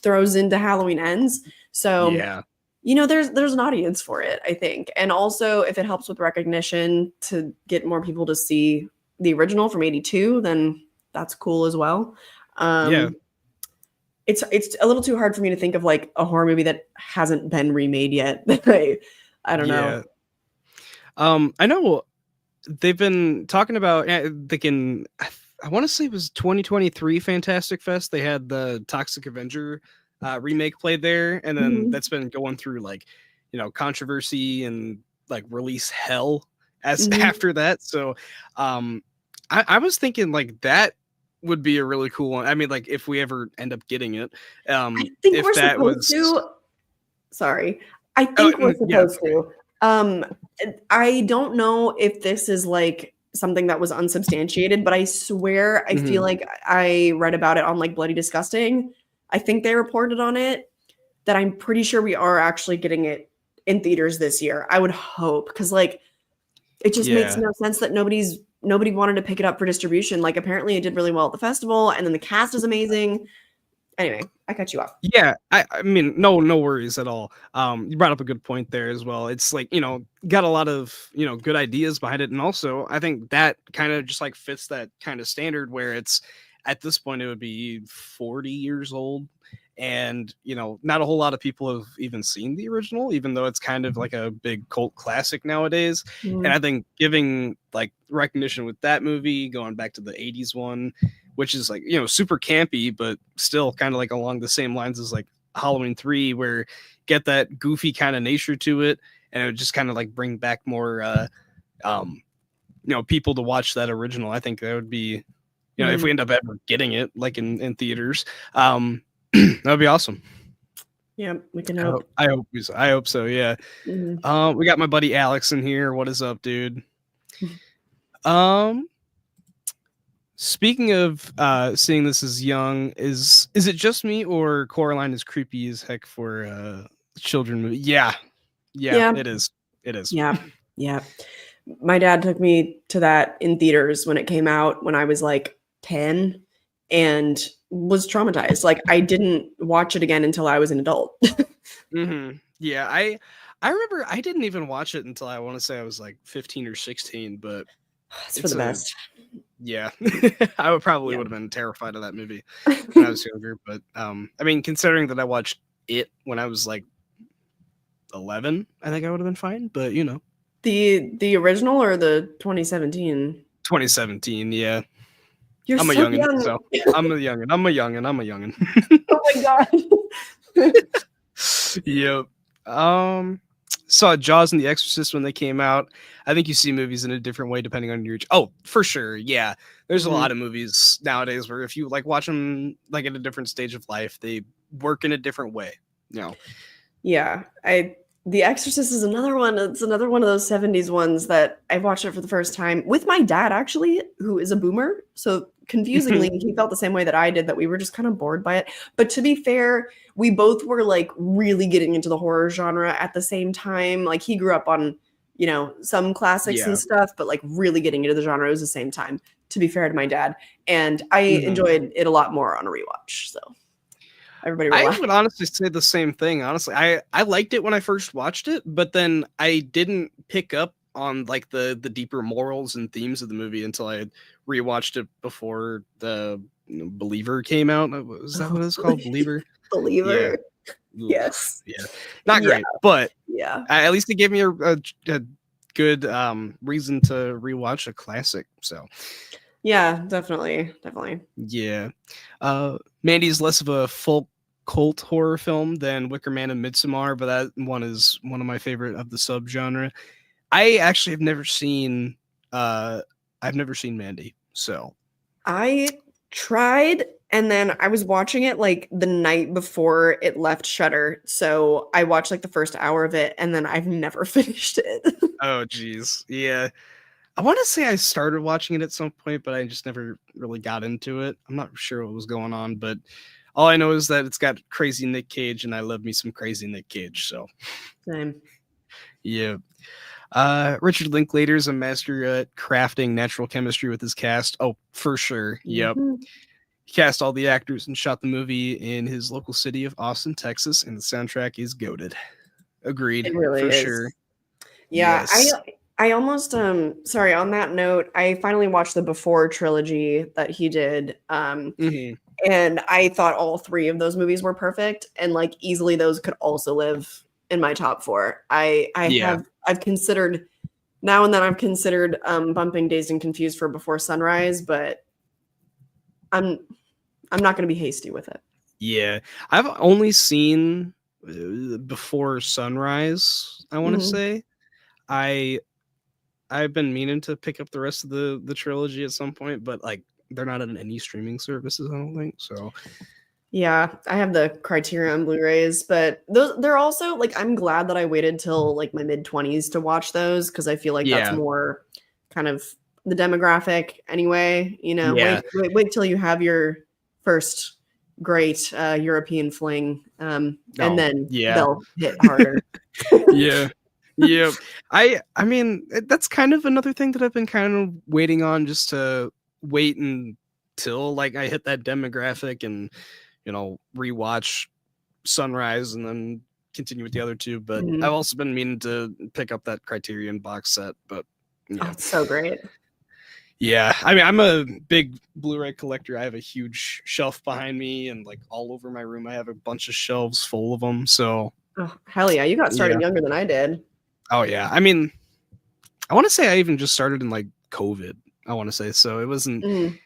Speaker 2: throws into Halloween Ends. So,
Speaker 1: Yeah.
Speaker 2: there's an audience for it, I think. And also if it helps with recognition to get more people to see the original from 82, then that's cool as well.
Speaker 1: Yeah.
Speaker 2: Um, it's a little too hard for me to think of like a horror movie that hasn't been remade yet. I don't know.
Speaker 1: Yeah. I know they've been talking about thinking. I want to say it was 2023 Fantastic Fest. They had the Toxic Avenger remake played there, and then
Speaker 2: Mhm,
Speaker 1: that's been going through like controversy and like release hell as
Speaker 2: mhm.
Speaker 1: after that. So, um, I was thinking like that would be a really cool one. I mean, like if we ever end up getting it,
Speaker 2: I think
Speaker 1: if
Speaker 2: we're
Speaker 1: that
Speaker 2: supposed
Speaker 1: was.
Speaker 2: to. Sorry. I
Speaker 1: Oh
Speaker 2: think we're
Speaker 1: yeah, it's
Speaker 2: supposed
Speaker 1: okay.
Speaker 2: to. I don't know if this is like something that was unsubstantiated, but I swear I feel like I read about it on like Bloody Disgusting. I think they reported on it, that I'm pretty sure we are actually getting it in theaters this year. I would hope, because like it just makes no sense that nobody wanted to pick it up for distribution. Like apparently it did really well at the festival, and then the cast is amazing. Anyway, I cut you off.
Speaker 1: Yeah, I mean, no worries at all. You brought up a good point there as well. It's like, got a lot of, good ideas behind it. And also I think that kind of just like fits that kind of standard where it's at this point, it would be 40 years old. And, not a whole lot of people have even seen the original, even though it's kind of like a big cult classic nowadays. And I think giving like recognition with that movie, going back to the 80s one, which is like, super campy, but still kind of like along the same lines as like Halloween 3, where get that goofy kind of nature to it. And it would just kind of like bring back more, people to watch that original. I think that would be, if we end up ever getting it like in theaters, that would be awesome.
Speaker 2: Yeah, we can hope.
Speaker 1: I hope so. Yeah. We got my buddy Alex in here. What is up, dude? Speaking of seeing this as young, is it just me or Coraline is creepy as heck for a children movie? Yeah, it is. It is.
Speaker 2: Yeah. My dad took me to that in theaters when it came out when I was like 10 and was traumatized. Like I didn't watch it again until I was an adult.
Speaker 1: Yeah, I remember I didn't even watch it until I want to say I was like 15 or 16, but
Speaker 2: it's for the best.
Speaker 1: Yeah, I would have been terrified of that movie when I was younger. But I mean, considering that I watched it when I was like 11, I think I would have been fine. But
Speaker 2: the original or the 2017?
Speaker 1: 2017, yeah.
Speaker 2: I'm a youngin'.
Speaker 1: Young. So I'm a youngin'.
Speaker 2: Oh my god.
Speaker 1: Yep. Saw Jaws and The Exorcist when they came out. I think you see movies in a different way depending on your age. Oh, for sure. Yeah. There's a lot of movies nowadays where if you like watch them like at a different stage of life, they work in a different way.
Speaker 2: Yeah. The Exorcist is another one. It's another one of those 70s ones that I watched it for the first time with my dad, actually, who is a boomer. So confusingly, he felt the same way that I did, that we were just kind of bored by it. But to be fair, we both were like really getting into the horror genre at the same time. Like he grew up on, some classics and stuff, but like really getting into the genre was the same time, to be fair to my dad. And I enjoyed it a lot more on a rewatch. So everybody relax.
Speaker 1: I would honestly say the same thing. Honestly, I liked it when I first watched it, but then I didn't pick up on like the deeper morals and themes of the movie until I had rewatched it before the Believer came out. Is that what it's called? Believer?
Speaker 2: Believer. Yeah. Yes.
Speaker 1: Yeah. Not great, but
Speaker 2: yeah.
Speaker 1: At least it gave me a good reason to rewatch a classic. So
Speaker 2: yeah, definitely.
Speaker 1: Yeah. Mandy's less of a folk cult horror film than Wicker Man and Midsommar, but that one is one of my favorite of the subgenre. I actually have never seen Mandy, so
Speaker 2: I tried, and then I was watching it like the night before it left Shudder, so I watched like the first hour of it, and then I've never finished it.
Speaker 1: Oh geez, yeah. I want to say I started watching it at some point, but I just never really got into it. I'm not sure what was going on, but all I know is that it's got crazy Nick Cage, and I love me some crazy Nick Cage. So,
Speaker 2: same.
Speaker 1: Yeah. Richard Linklater is a master at crafting natural chemistry with his cast. Oh, for sure. Yep. He cast all the actors and shot the movie in his local city of Austin, Texas, and the soundtrack is goated. Agreed.
Speaker 2: It really is.
Speaker 1: Sure.
Speaker 2: Yeah. Yes. I almost sorry, on that note, I finally watched the Before trilogy that he did. And I thought all three of those movies were perfect, and like easily those could also live in my top 4. I've considered now and then bumping Dazed and Confused for Before Sunrise, but I'm not going to be hasty with it.
Speaker 1: Yeah. I've only seen Before Sunrise, I want to say. I've been meaning to pick up the rest of the trilogy at some point, but like they're not on any streaming services, I don't think. So
Speaker 2: yeah, I have the Criterion Blu-rays, but they're also like, I'm glad that I waited till like my mid-20s to watch those, because I feel like that's more kind of the demographic anyway. You know,
Speaker 1: Yeah.
Speaker 2: wait till you have your first great European fling, and then
Speaker 1: yeah.
Speaker 2: they'll hit harder.
Speaker 1: Yeah. Yep. I mean, that's kind of another thing that I've been kind of waiting on, just to wait until like I hit that demographic and, rewatch Sunrise and then continue with the other two. But
Speaker 2: Mhm.
Speaker 1: I've also been meaning to pick up that Criterion box set, but
Speaker 2: Oh, it's so great.
Speaker 1: yeah, I mean, I'm a big Blu-ray collector. I have a huge shelf behind me, and like all over my room, I have a bunch of shelves full of them. So
Speaker 2: Oh, hell yeah. You got started
Speaker 1: yeah.
Speaker 2: younger than I did.
Speaker 1: Oh yeah. I mean, I want to say I even just started in like COVID. I want to say, so it wasn't
Speaker 2: Mm.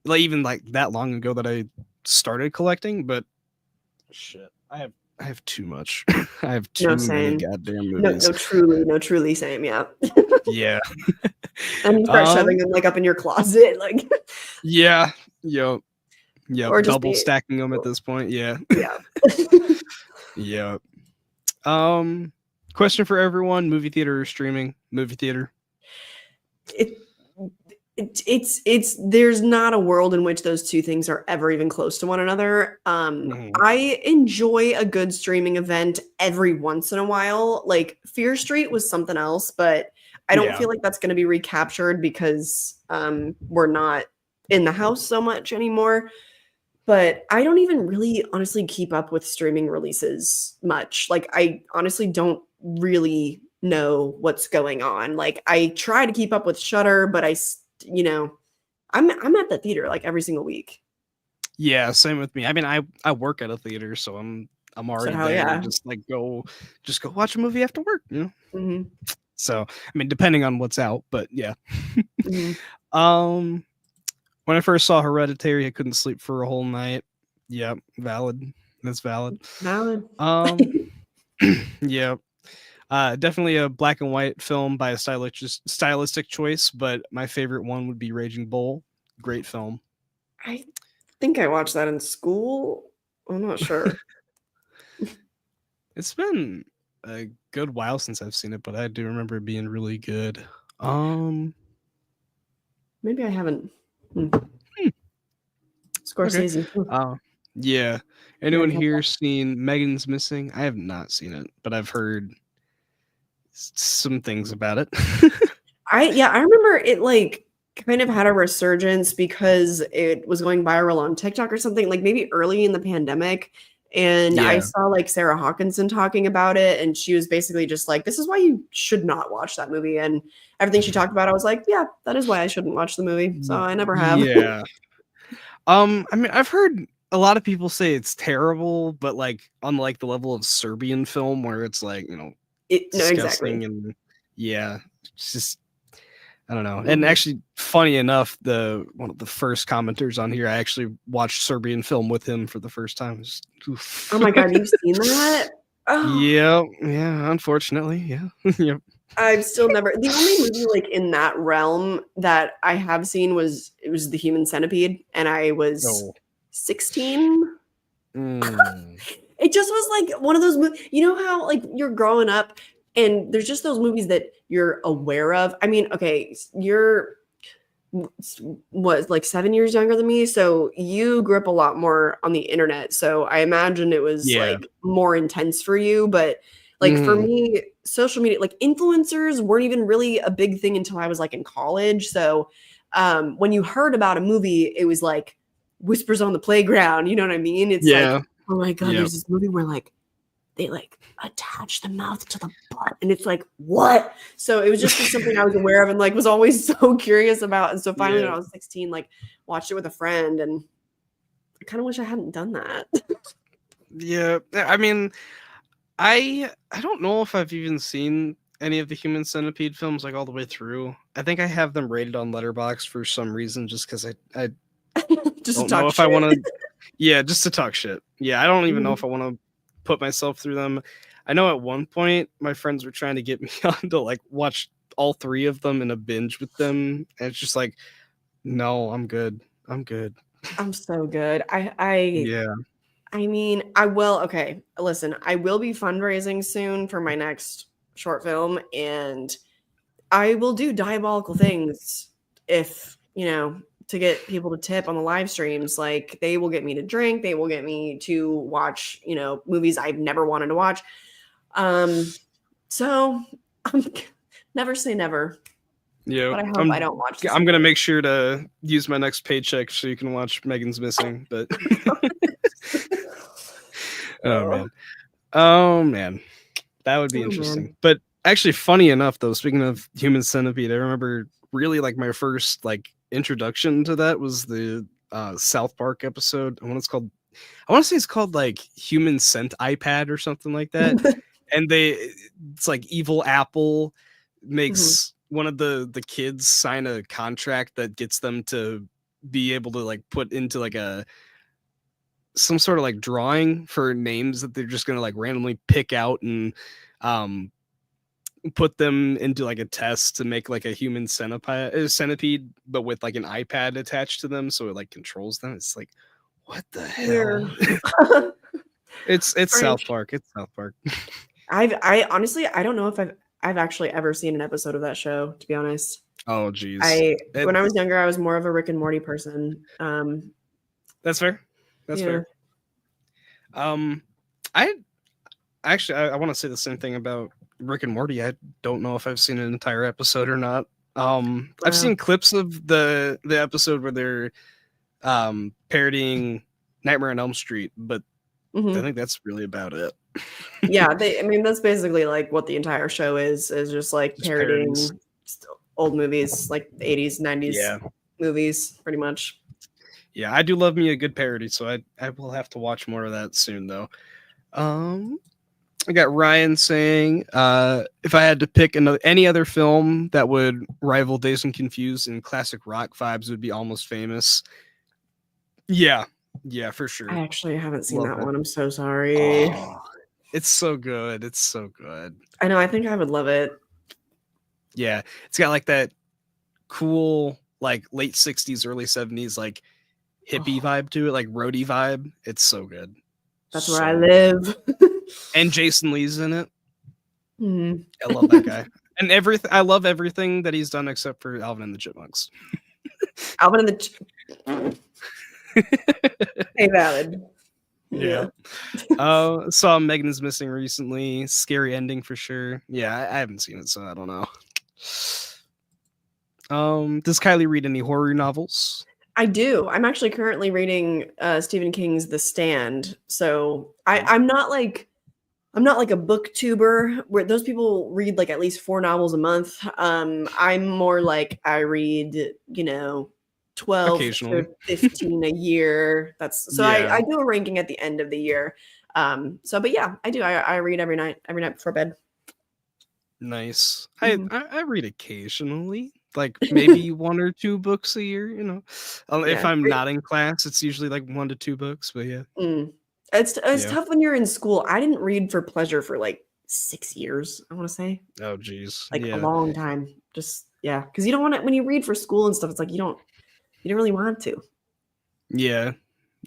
Speaker 1: like even like that long ago that I started collecting. But shit, I have too much. I have too
Speaker 2: No,
Speaker 1: many
Speaker 2: same.
Speaker 1: goddamn
Speaker 2: No,
Speaker 1: movies.
Speaker 2: no, truly same. Yeah.
Speaker 1: Yeah.
Speaker 2: And you start shoving them like up in your closet, like,
Speaker 1: Yeah. Yep.
Speaker 2: or just
Speaker 1: Double stacking them at this point. Yeah.
Speaker 2: yeah.
Speaker 1: Yeah. Question for everyone: movie theater or streaming? Movie theater.
Speaker 2: It's there's not a world in which those two things are ever even close to one another. I enjoy a good streaming event every once in a while. Like Fear Street was something else, but I don't feel like that's going to be recaptured because we're not in the house so much anymore. But I don't even really honestly keep up with streaming releases much. Like I honestly don't really know what's going on. Like I try to keep up with Shudder, but I'm at the theater like every single week.
Speaker 1: Yeah, same with me. I mean, I work at a theater, so I'm already
Speaker 2: hell
Speaker 1: there
Speaker 2: yeah.
Speaker 1: to just go watch a movie after work,
Speaker 2: Mm-hmm.
Speaker 1: So, I mean, depending on what's out, but yeah.
Speaker 2: Mm-hmm.
Speaker 1: When I first saw Hereditary, I couldn't sleep for a whole night. Yeah, valid. That's valid.
Speaker 2: Valid.
Speaker 1: Yeah. Definitely a black and white film by a stylistic choice, but my favorite one would be Raging Bull. Great film.
Speaker 2: I think I watched that in school. I'm not sure.
Speaker 1: It's been a good while since I've seen it, but I do remember it being really good.
Speaker 2: Maybe I haven't. Scorsese.
Speaker 1: Okay. Yeah. Anyone here seen Megan's Missing? I have not seen it, but I've heard some things about it.
Speaker 2: I remember it like kind of had a resurgence because it was going viral on TikTok or something, like maybe early in the pandemic. And I saw like Sarah Hawkinson talking about it, and she was basically just like, this is why you should not watch that movie. And everything she talked about, I was like, yeah, that is why I shouldn't watch the movie. So I never have.
Speaker 1: Yeah. I mean, I've heard a lot of people say it's terrible, but like on like the level of Serbian film where it's like, disgusting.
Speaker 2: Exactly.
Speaker 1: And yeah, it's just, I don't know. And actually, funny enough, one of the first commenters on here, I actually watched Serbian film with him for the first time.
Speaker 2: Oh my God, you've seen that? Oh.
Speaker 1: Yeah, unfortunately, yeah. Yep.
Speaker 2: I've still never. The only movie like in that realm that I have seen was The Human Centipede, and I was 16. It just was like one of those movies. You know how like you're growing up, and there's just those movies that you're aware of. I mean, okay, you're like 7 years younger than me, so you grew up a lot more on the internet. So I imagine it was like more intense for you, but. Like for me, social media, like influencers weren't even really a big thing until I was like in college. So when you heard about a movie, it was like Whispers on the Playground. You know what I mean? It's like, oh my God, there's this movie where like they like attach the mouth to the butt. And it's like, what? So it was just something I was aware of and like was always so curious about. And so finally when I was 16, like watched it with a friend, and I kind of wish I hadn't done that.
Speaker 1: Yeah. I mean, I don't know if I've even seen any of the Human Centipede films like all the way through. I think I have them rated on Letterboxd for some reason, just because I
Speaker 2: just
Speaker 1: don't know if I want to. Yeah, just to talk shit. Yeah, I don't even know if I want to put myself through them. I know at one point my friends were trying to get me on to like watch all three of them in a binge with them, and it's just like, no, I'm good. I'm
Speaker 2: so good.
Speaker 1: Yeah.
Speaker 2: I mean, I will. Okay, listen, I will be fundraising soon for my next short film, and I will do diabolical things if, to get people to tip on the live streams, like they will get me to drink, they will get me to watch, movies I've never wanted to watch. So never say never.
Speaker 1: Yeah,
Speaker 2: but I hope I don't watch this.
Speaker 1: I'm gonna make sure to use my next paycheck so you can watch Megan's Missing. But oh man, that would be interesting. Man. But actually, funny enough, though, speaking of Human Centipede, I remember really like my first like introduction to that was the South Park episode. I want to say it's called like Human Cent iPad or something like that. And it's like Evil Apple makes one of the kids sign a contract that gets them to be able to like put into like some sort of like drawing for names that they're just gonna like randomly pick out and put them into like a test to make like a human centipede, but with like an iPad attached to them, so it like controls them. It's like, what the hell? It's South Park. It's South Park.
Speaker 2: I honestly, I don't know if I've actually ever seen an episode of that show, to be honest.
Speaker 1: Oh geez.
Speaker 2: When I was younger, I was more of a Rick and Morty person.
Speaker 1: That's fair. That's fair. I want to say the same thing about Rick and Morty. I don't know if I've seen an entire episode or not. I've seen clips of the episode where they're parodying Nightmare on Elm Street, but I think that's really about it.
Speaker 2: Yeah, that's basically like what the entire show is just like parodying old movies, like 80s, 90s movies, pretty much.
Speaker 1: Yeah, I do love me a good parody, so I will have to watch more of that soon, though. I got Ryan saying, if I had to pick any other film that would rival Dazed and Confused in classic rock vibes, would be Almost Famous. Yeah, for sure.
Speaker 2: I actually haven't seen that one. I'm so sorry.
Speaker 1: Oh, it's so good. It's so good.
Speaker 2: I know. I think I would love it.
Speaker 1: Yeah, it's got like that cool, like late 60s, early 70s, like hippie vibe to it, like roadie vibe. It's so good.
Speaker 2: That's where I live.
Speaker 1: And Jason Lee's in it. I love that guy. And I love everything that he's done except for Alvin and the Chipmunks.
Speaker 2: Alvin and the Hey, valid.
Speaker 1: Yeah. Saw Megan's Missing recently. Scary ending for sure. Yeah, I haven't seen it, so I don't know. Does Kylie read any horror novels?
Speaker 2: I do. I'm actually currently reading Stephen King's The Stand. So I'm not like a booktuber where those people read like at least 4 novels a month. I'm more like I read, 12 to 15 a year. I do a ranking at the end of the year. But yeah, I do. I read every night before bed.
Speaker 1: Nice. I read occasionally, like maybe 1 or 2 books a year, if I'm not in class, it's usually like 1 to 2 books, but yeah.
Speaker 2: It's tough when you're in school. I didn't read for pleasure for like 6 years, I want to say.
Speaker 1: Oh geez.
Speaker 2: Like a long time. Just because you don't want to, when you read for school and stuff, it's like you don't really want to. Yeah.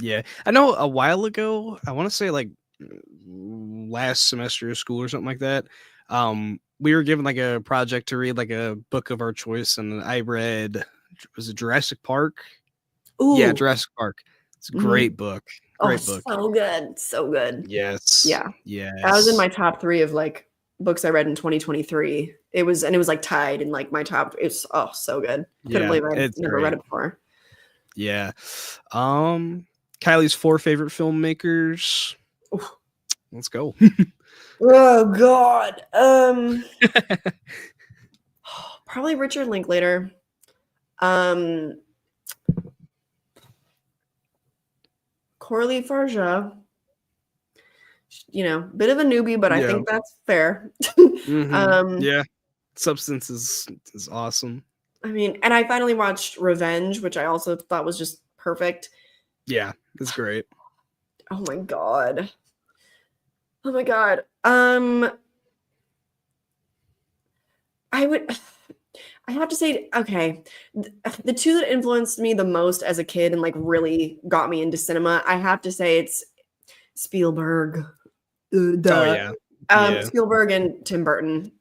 Speaker 1: I know a while ago, I want to say like last semester of school or something like that, we were given like a project to read like a book of our choice, and I read, was it Jurassic Park? Ooh. Yeah, Jurassic Park. It's a great book. Great book.
Speaker 2: So good.
Speaker 1: Yes.
Speaker 2: Yeah. That was in my top 3 of like books I read in 2023. It was like tied in like my top. It's so good. Couldn't believe I never read it before.
Speaker 1: Yeah. Kylie's 4 favorite filmmakers. Ooh. Let's go.
Speaker 2: Oh God. Probably Richard Linklater. Corley Farja. Bit of a newbie, but I think that's fair.
Speaker 1: Yeah. Substance is awesome.
Speaker 2: I mean, and I finally watched Revenge, which I also thought was just perfect.
Speaker 1: Yeah, it's great.
Speaker 2: Oh my God. I have to say, okay, the 2 that influenced me the most as a kid and like really got me into cinema, I have to say it's Spielberg.
Speaker 1: Oh yeah.
Speaker 2: Spielberg and Tim Burton.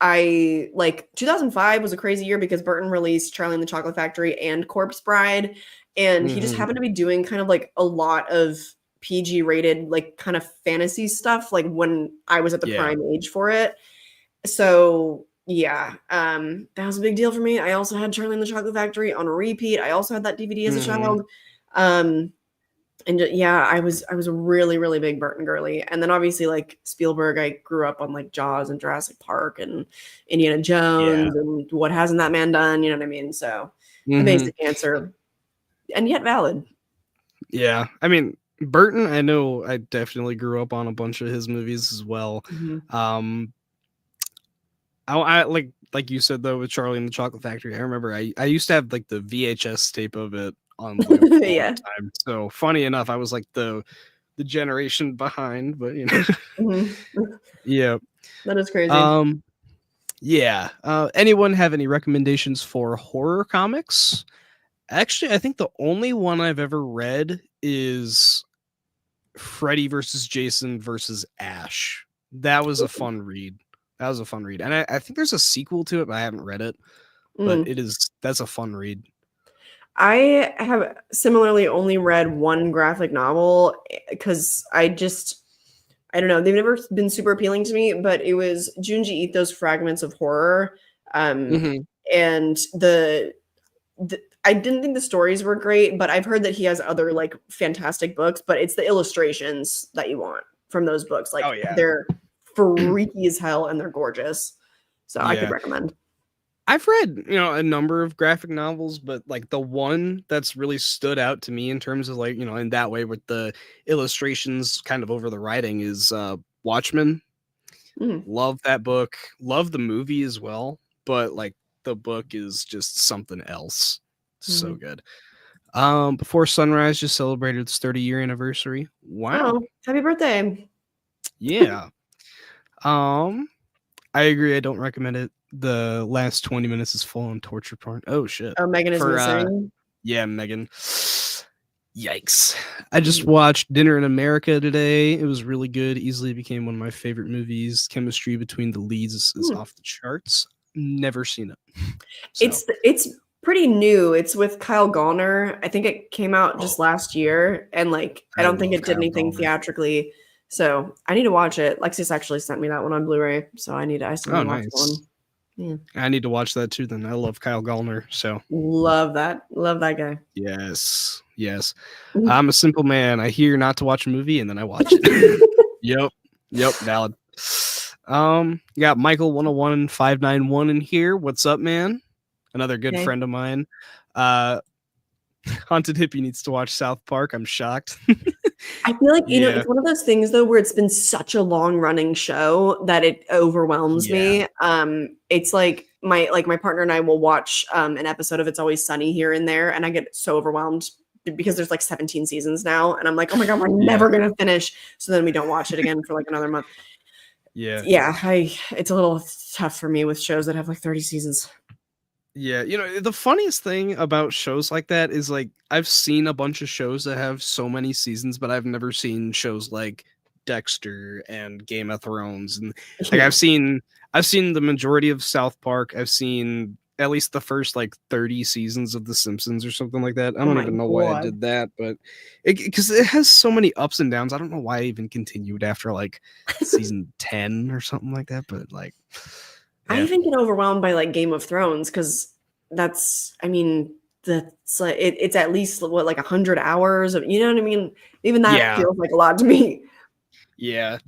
Speaker 2: I like 2005 was a crazy year because Burton released Charlie and the Chocolate Factory and Corpse Bride, and he just
Speaker 1: Mhm.
Speaker 2: happened to be doing kind of like a lot of PG rated, like kind of fantasy stuff, like when I was at the
Speaker 1: Yeah.
Speaker 2: prime age for it. So yeah, that was a big deal for me. I also had Charlie and the Chocolate Factory on repeat. I also had that DVD as a
Speaker 1: Mhm.
Speaker 2: child. And yeah, I was a really really big Burton girly, and then obviously like Spielberg, I grew up on like Jaws and Jurassic Park and Indiana
Speaker 1: Yeah.
Speaker 2: Jones and what hasn't that man done? You know what I mean? So the
Speaker 1: Mhm.
Speaker 2: basic answer, and yet valid.
Speaker 1: Yeah. I mean, Burton, I know I definitely grew up on a bunch of his movies as well.
Speaker 2: Mhm.
Speaker 1: Um, I like you said though with Charlie and the Chocolate Factory. I remember I used to have like the VHS tape of it on loop all the
Speaker 2: Yeah.
Speaker 1: time. So funny enough, I was like the generation behind, but you know,
Speaker 2: Mhm.
Speaker 1: yeah.
Speaker 2: That is crazy.
Speaker 1: Um, yeah. Anyone have any recommendations for horror comics? Actually, I think the only one I've ever read is Freddy versus Jason versus Ash. That was a fun read. That was a fun read. And I think there's a sequel to it, but I haven't read it. But
Speaker 2: Mm.
Speaker 1: that's a fun read.
Speaker 2: I have similarly only read one graphic novel because I don't know, they've never been super appealing to me, but it was Junji Ito's Fragments of Horror. Um,
Speaker 1: Hmm.
Speaker 2: and I didn't think the stories were great, but I've heard that he has other like fantastic books, but it's the illustrations that you want from those books.
Speaker 1: Oh
Speaker 2: Like
Speaker 1: yeah.
Speaker 2: they're freaky as hell and they're gorgeous. So I could
Speaker 1: Yeah.
Speaker 2: recommend.
Speaker 1: I've read, a number of graphic novels, but like the one that's really stood out to me in terms of like, in that way with the illustrations kind of over the writing is Watchmen.
Speaker 2: Mm,
Speaker 1: Love that book. Love the movie as well, but like the book is just something else. So
Speaker 2: mhm.
Speaker 1: good. Before Sunrise just celebrated its 30-year anniversary. Wow.
Speaker 2: Oh, happy birthday.
Speaker 1: Yeah. Um, I agree. I don't recommend it. The last 20 minutes is full on torture porn. Oh shit.
Speaker 2: Oh, Megan is
Speaker 1: For
Speaker 2: missing.
Speaker 1: yeah, Megan. Yikes. I just
Speaker 2: Mhm.
Speaker 1: watched Dinner in America today. It was really good. Easily became one of my favorite movies. Chemistry between the leads is
Speaker 2: Mm.
Speaker 1: off the charts. Never seen it. So,
Speaker 2: It's pretty new. It's with Kyle Gallner. I think it came out
Speaker 1: oh,
Speaker 2: just last year, and like I
Speaker 1: I
Speaker 2: don't think
Speaker 1: love
Speaker 2: it did
Speaker 1: Kyle
Speaker 2: anything
Speaker 1: Gallner.
Speaker 2: theatrically. So I need to watch it. Lexus actually sent me that one on Blu-ray, so I still need
Speaker 1: Oh,
Speaker 2: to watch that
Speaker 1: nice.
Speaker 2: one. Yeah.
Speaker 1: I need to watch that too then. I love Kyle Gallner. So,
Speaker 2: Love that. Love that guy.
Speaker 1: yes. Yes.
Speaker 2: Mhm.
Speaker 1: I'm a simple man. I hear not to watch a movie and then I watch it. Yep. Yep. Valid. You got Michael 101591 in here. What's up, man? Another good
Speaker 2: Okay.
Speaker 1: friend of mine. Uh, Haunted Hippie needs to watch South Park. I'm shocked.
Speaker 2: I feel like,
Speaker 1: Yeah.
Speaker 2: it's one of those things though where it's been such a long running show that it overwhelms
Speaker 1: Yeah.
Speaker 2: me. It's like my partner and I will watch an episode of It's Always Sunny here and there, and I get so overwhelmed because there's like 17 seasons now, and I'm like, oh my god, we're
Speaker 1: Yeah.
Speaker 2: never gonna finish. So then we don't watch it again for like another month.
Speaker 1: Yeah.
Speaker 2: Yeah, it's a little tough for me with shows that have like 30 seasons.
Speaker 1: Yeah, the funniest thing about shows like that is like I've seen a bunch of shows that have so many seasons, but I've never seen shows like Dexter and Game of Thrones and like
Speaker 2: Yeah.
Speaker 1: I've seen the majority of South Park. I've seen at least the first like 30 seasons of The Simpsons or something like that. I
Speaker 2: Oh
Speaker 1: don't
Speaker 2: my
Speaker 1: even know why I
Speaker 2: god.
Speaker 1: did that, but because it has so many ups and downs. I don't know why I even continued after like season 10 or something like that, but like
Speaker 2: I
Speaker 1: yeah.
Speaker 2: even get overwhelmed by like Game of Thrones because that's like it's at least what like 100 hours of, you know what I mean? Even that
Speaker 1: Yeah.
Speaker 2: feels like a lot to me.
Speaker 1: Yeah.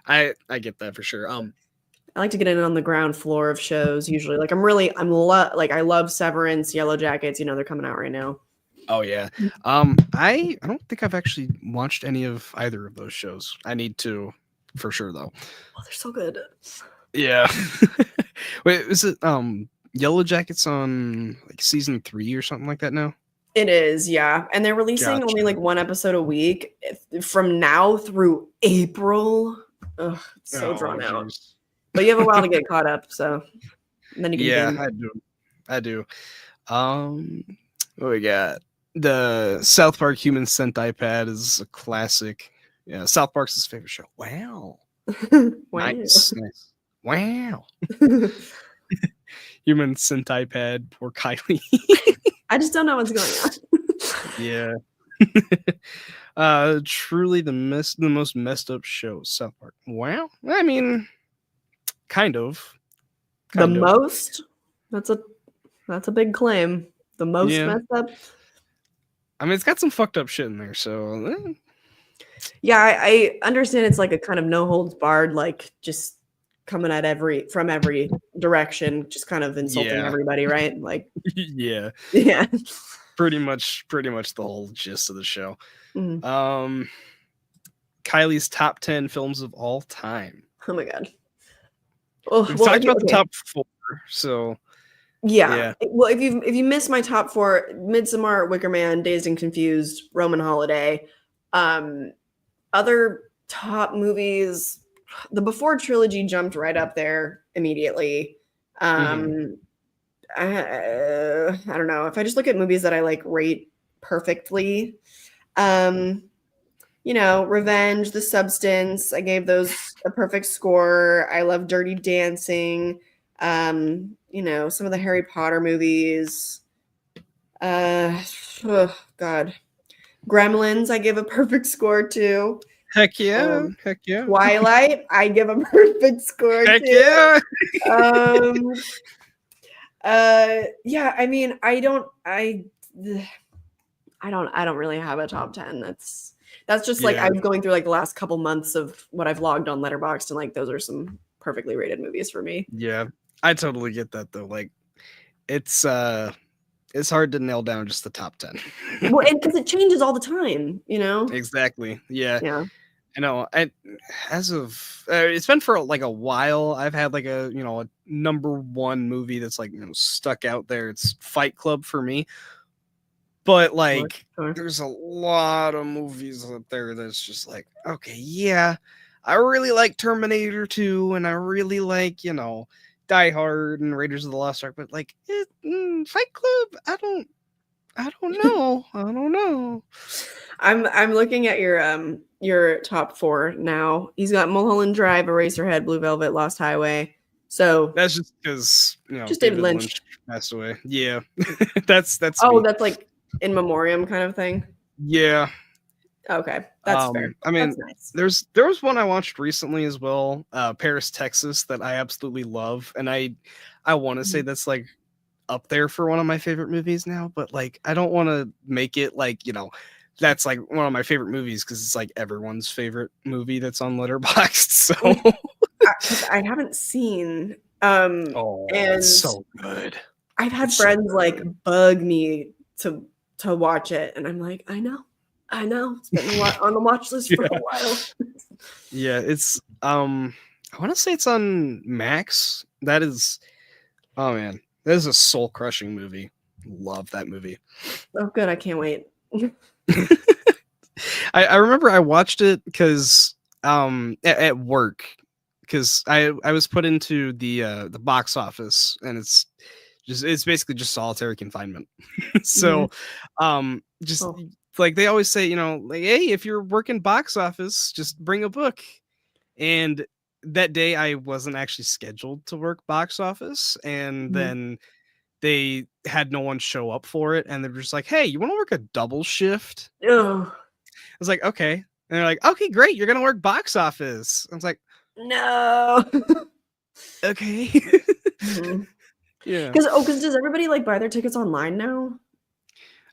Speaker 1: I get that for sure.
Speaker 2: I like to get in on the ground floor of shows usually. Like like I love Severance, Yellow Jackets. They're coming out right now.
Speaker 1: Oh yeah. I don't think I've actually watched any of either of those shows. I need to for sure though.
Speaker 2: Oh, they're so good.
Speaker 1: Yeah. Wait, is it Yellow Jackets on like season 3 or something like that now?
Speaker 2: It is, yeah. And they're releasing only
Speaker 1: Gotcha.
Speaker 2: like one episode a week from now through April. Ugh, it's so
Speaker 1: Oh
Speaker 2: drawn out.
Speaker 1: jeez.
Speaker 2: But you have a while to get caught up, so then you can
Speaker 1: Yeah,
Speaker 2: binge.
Speaker 1: I do. I do. Um what we got? The South Park Human Sentai Pad is a classic. Yeah, South Park's his favorite show. Wow.
Speaker 2: Wow.
Speaker 1: Nice. Nice. Wow. Human Sentai Pad, poor Kylie.
Speaker 2: I just don't know what's going on.
Speaker 1: Yeah. Truly the most messed up show, South Park. Wow. I mean, kind of.
Speaker 2: The
Speaker 1: Kind of.
Speaker 2: most? That's a big claim. The most
Speaker 1: Yeah.
Speaker 2: messed up?
Speaker 1: I mean, it's got some fucked up shit in there, so
Speaker 2: Yeah, I understand it's like a kind of no holds barred, like just coming at from every direction, just kind of insulting
Speaker 1: yeah.
Speaker 2: everybody, right? Like,
Speaker 1: Yeah.
Speaker 2: yeah.
Speaker 1: Pretty much the whole gist of the show.
Speaker 2: Mhm.
Speaker 1: Kylie's top 10 films of all time.
Speaker 2: Oh my god. Oh
Speaker 1: We've
Speaker 2: well,
Speaker 1: talked about the
Speaker 2: okay.
Speaker 1: top 4, so
Speaker 2: Yeah.
Speaker 1: yeah.
Speaker 2: Well, if you miss my top four, Midsommar, Wicker Man, Dazed and Confused, Roman Holiday, other top movies, the Before trilogy jumped right up there immediately.
Speaker 1: Mhm.
Speaker 2: I don't know. If I just look at movies that I like rate perfectly, um, Revenge, The Substance, I gave those a perfect score. I love Dirty Dancing. Some of the Harry Potter movies. Oh God. Gremlins, I give a perfect score to.
Speaker 1: Heck yeah.
Speaker 2: Um,
Speaker 1: Heck yeah.
Speaker 2: Twilight, I give a perfect score
Speaker 1: Heck
Speaker 2: to.
Speaker 1: yeah.
Speaker 2: Um, yeah, I mean, I don't really have a top 10. That's just like
Speaker 1: Yeah.
Speaker 2: I'm going through like the last couple months of what I've logged on Letterboxd, and like those are some perfectly rated movies for me.
Speaker 1: Yeah. I totally get that though. Like it's hard to nail down just the top 10.
Speaker 2: Well, and because it changes all the time,
Speaker 1: Exactly. Yeah.
Speaker 2: Yeah.
Speaker 1: I know. As of it's been for like a while. I've had like a number one movie that's like stuck out there. It's Fight Club for me. But like,
Speaker 2: Sure.
Speaker 1: there's a lot of movies out there that's just like, okay, yeah, I really like Terminator 2, and I really like Die Hard and Raiders of the Lost Ark. But like, Fight Club, I don't know.
Speaker 2: I'm looking at your top four now. He's got Mulholland Drive, Eraserhead, Blue Velvet, Lost Highway. So
Speaker 1: That's just because
Speaker 2: just David
Speaker 1: David
Speaker 2: Lynch.
Speaker 1: Lynch passed away. Yeah, that's
Speaker 2: Oh,
Speaker 1: me.
Speaker 2: that's like in memoriam kind of thing.
Speaker 1: Yeah.
Speaker 2: Okay, that's fair.
Speaker 1: I mean,
Speaker 2: That's nice.
Speaker 1: there was one I watched recently as well, Paris, Texas, that I absolutely love, and I want to say that's like up there for one of my favorite movies now, but like I don't want to make it like that's like one of my favorite movies because it's like everyone's favorite movie that's on Letterboxd. So
Speaker 2: I haven't seen
Speaker 1: oh,
Speaker 2: and
Speaker 1: it's so good.
Speaker 2: I've had
Speaker 1: It's
Speaker 2: friends
Speaker 1: so
Speaker 2: like
Speaker 1: good.
Speaker 2: bug me to watch it, and I'm like, I know. It's been on the watch list for a while.
Speaker 1: Yeah, it's I want to say it's on Max. That is, oh man, that is a soul crushing movie. Love that movie.
Speaker 2: Oh, good. I can't wait.
Speaker 1: I remember I watched it because at work because I was put into the box office, and it's basically just solitary confinement. So just
Speaker 2: Oh.
Speaker 1: like they always say, like, hey, if you're working box office, just bring a book. And that day I wasn't actually scheduled to work box office, and
Speaker 2: Mhm.
Speaker 1: then they had no one show up for it, and they're just like, hey, you want to work a double shift?
Speaker 2: Ugh.
Speaker 1: I was like, okay. And they're like, okay, great, you're gonna work box office. I was like,
Speaker 2: No.
Speaker 1: okay. Yeah.
Speaker 2: Because does everybody like buy their tickets online now?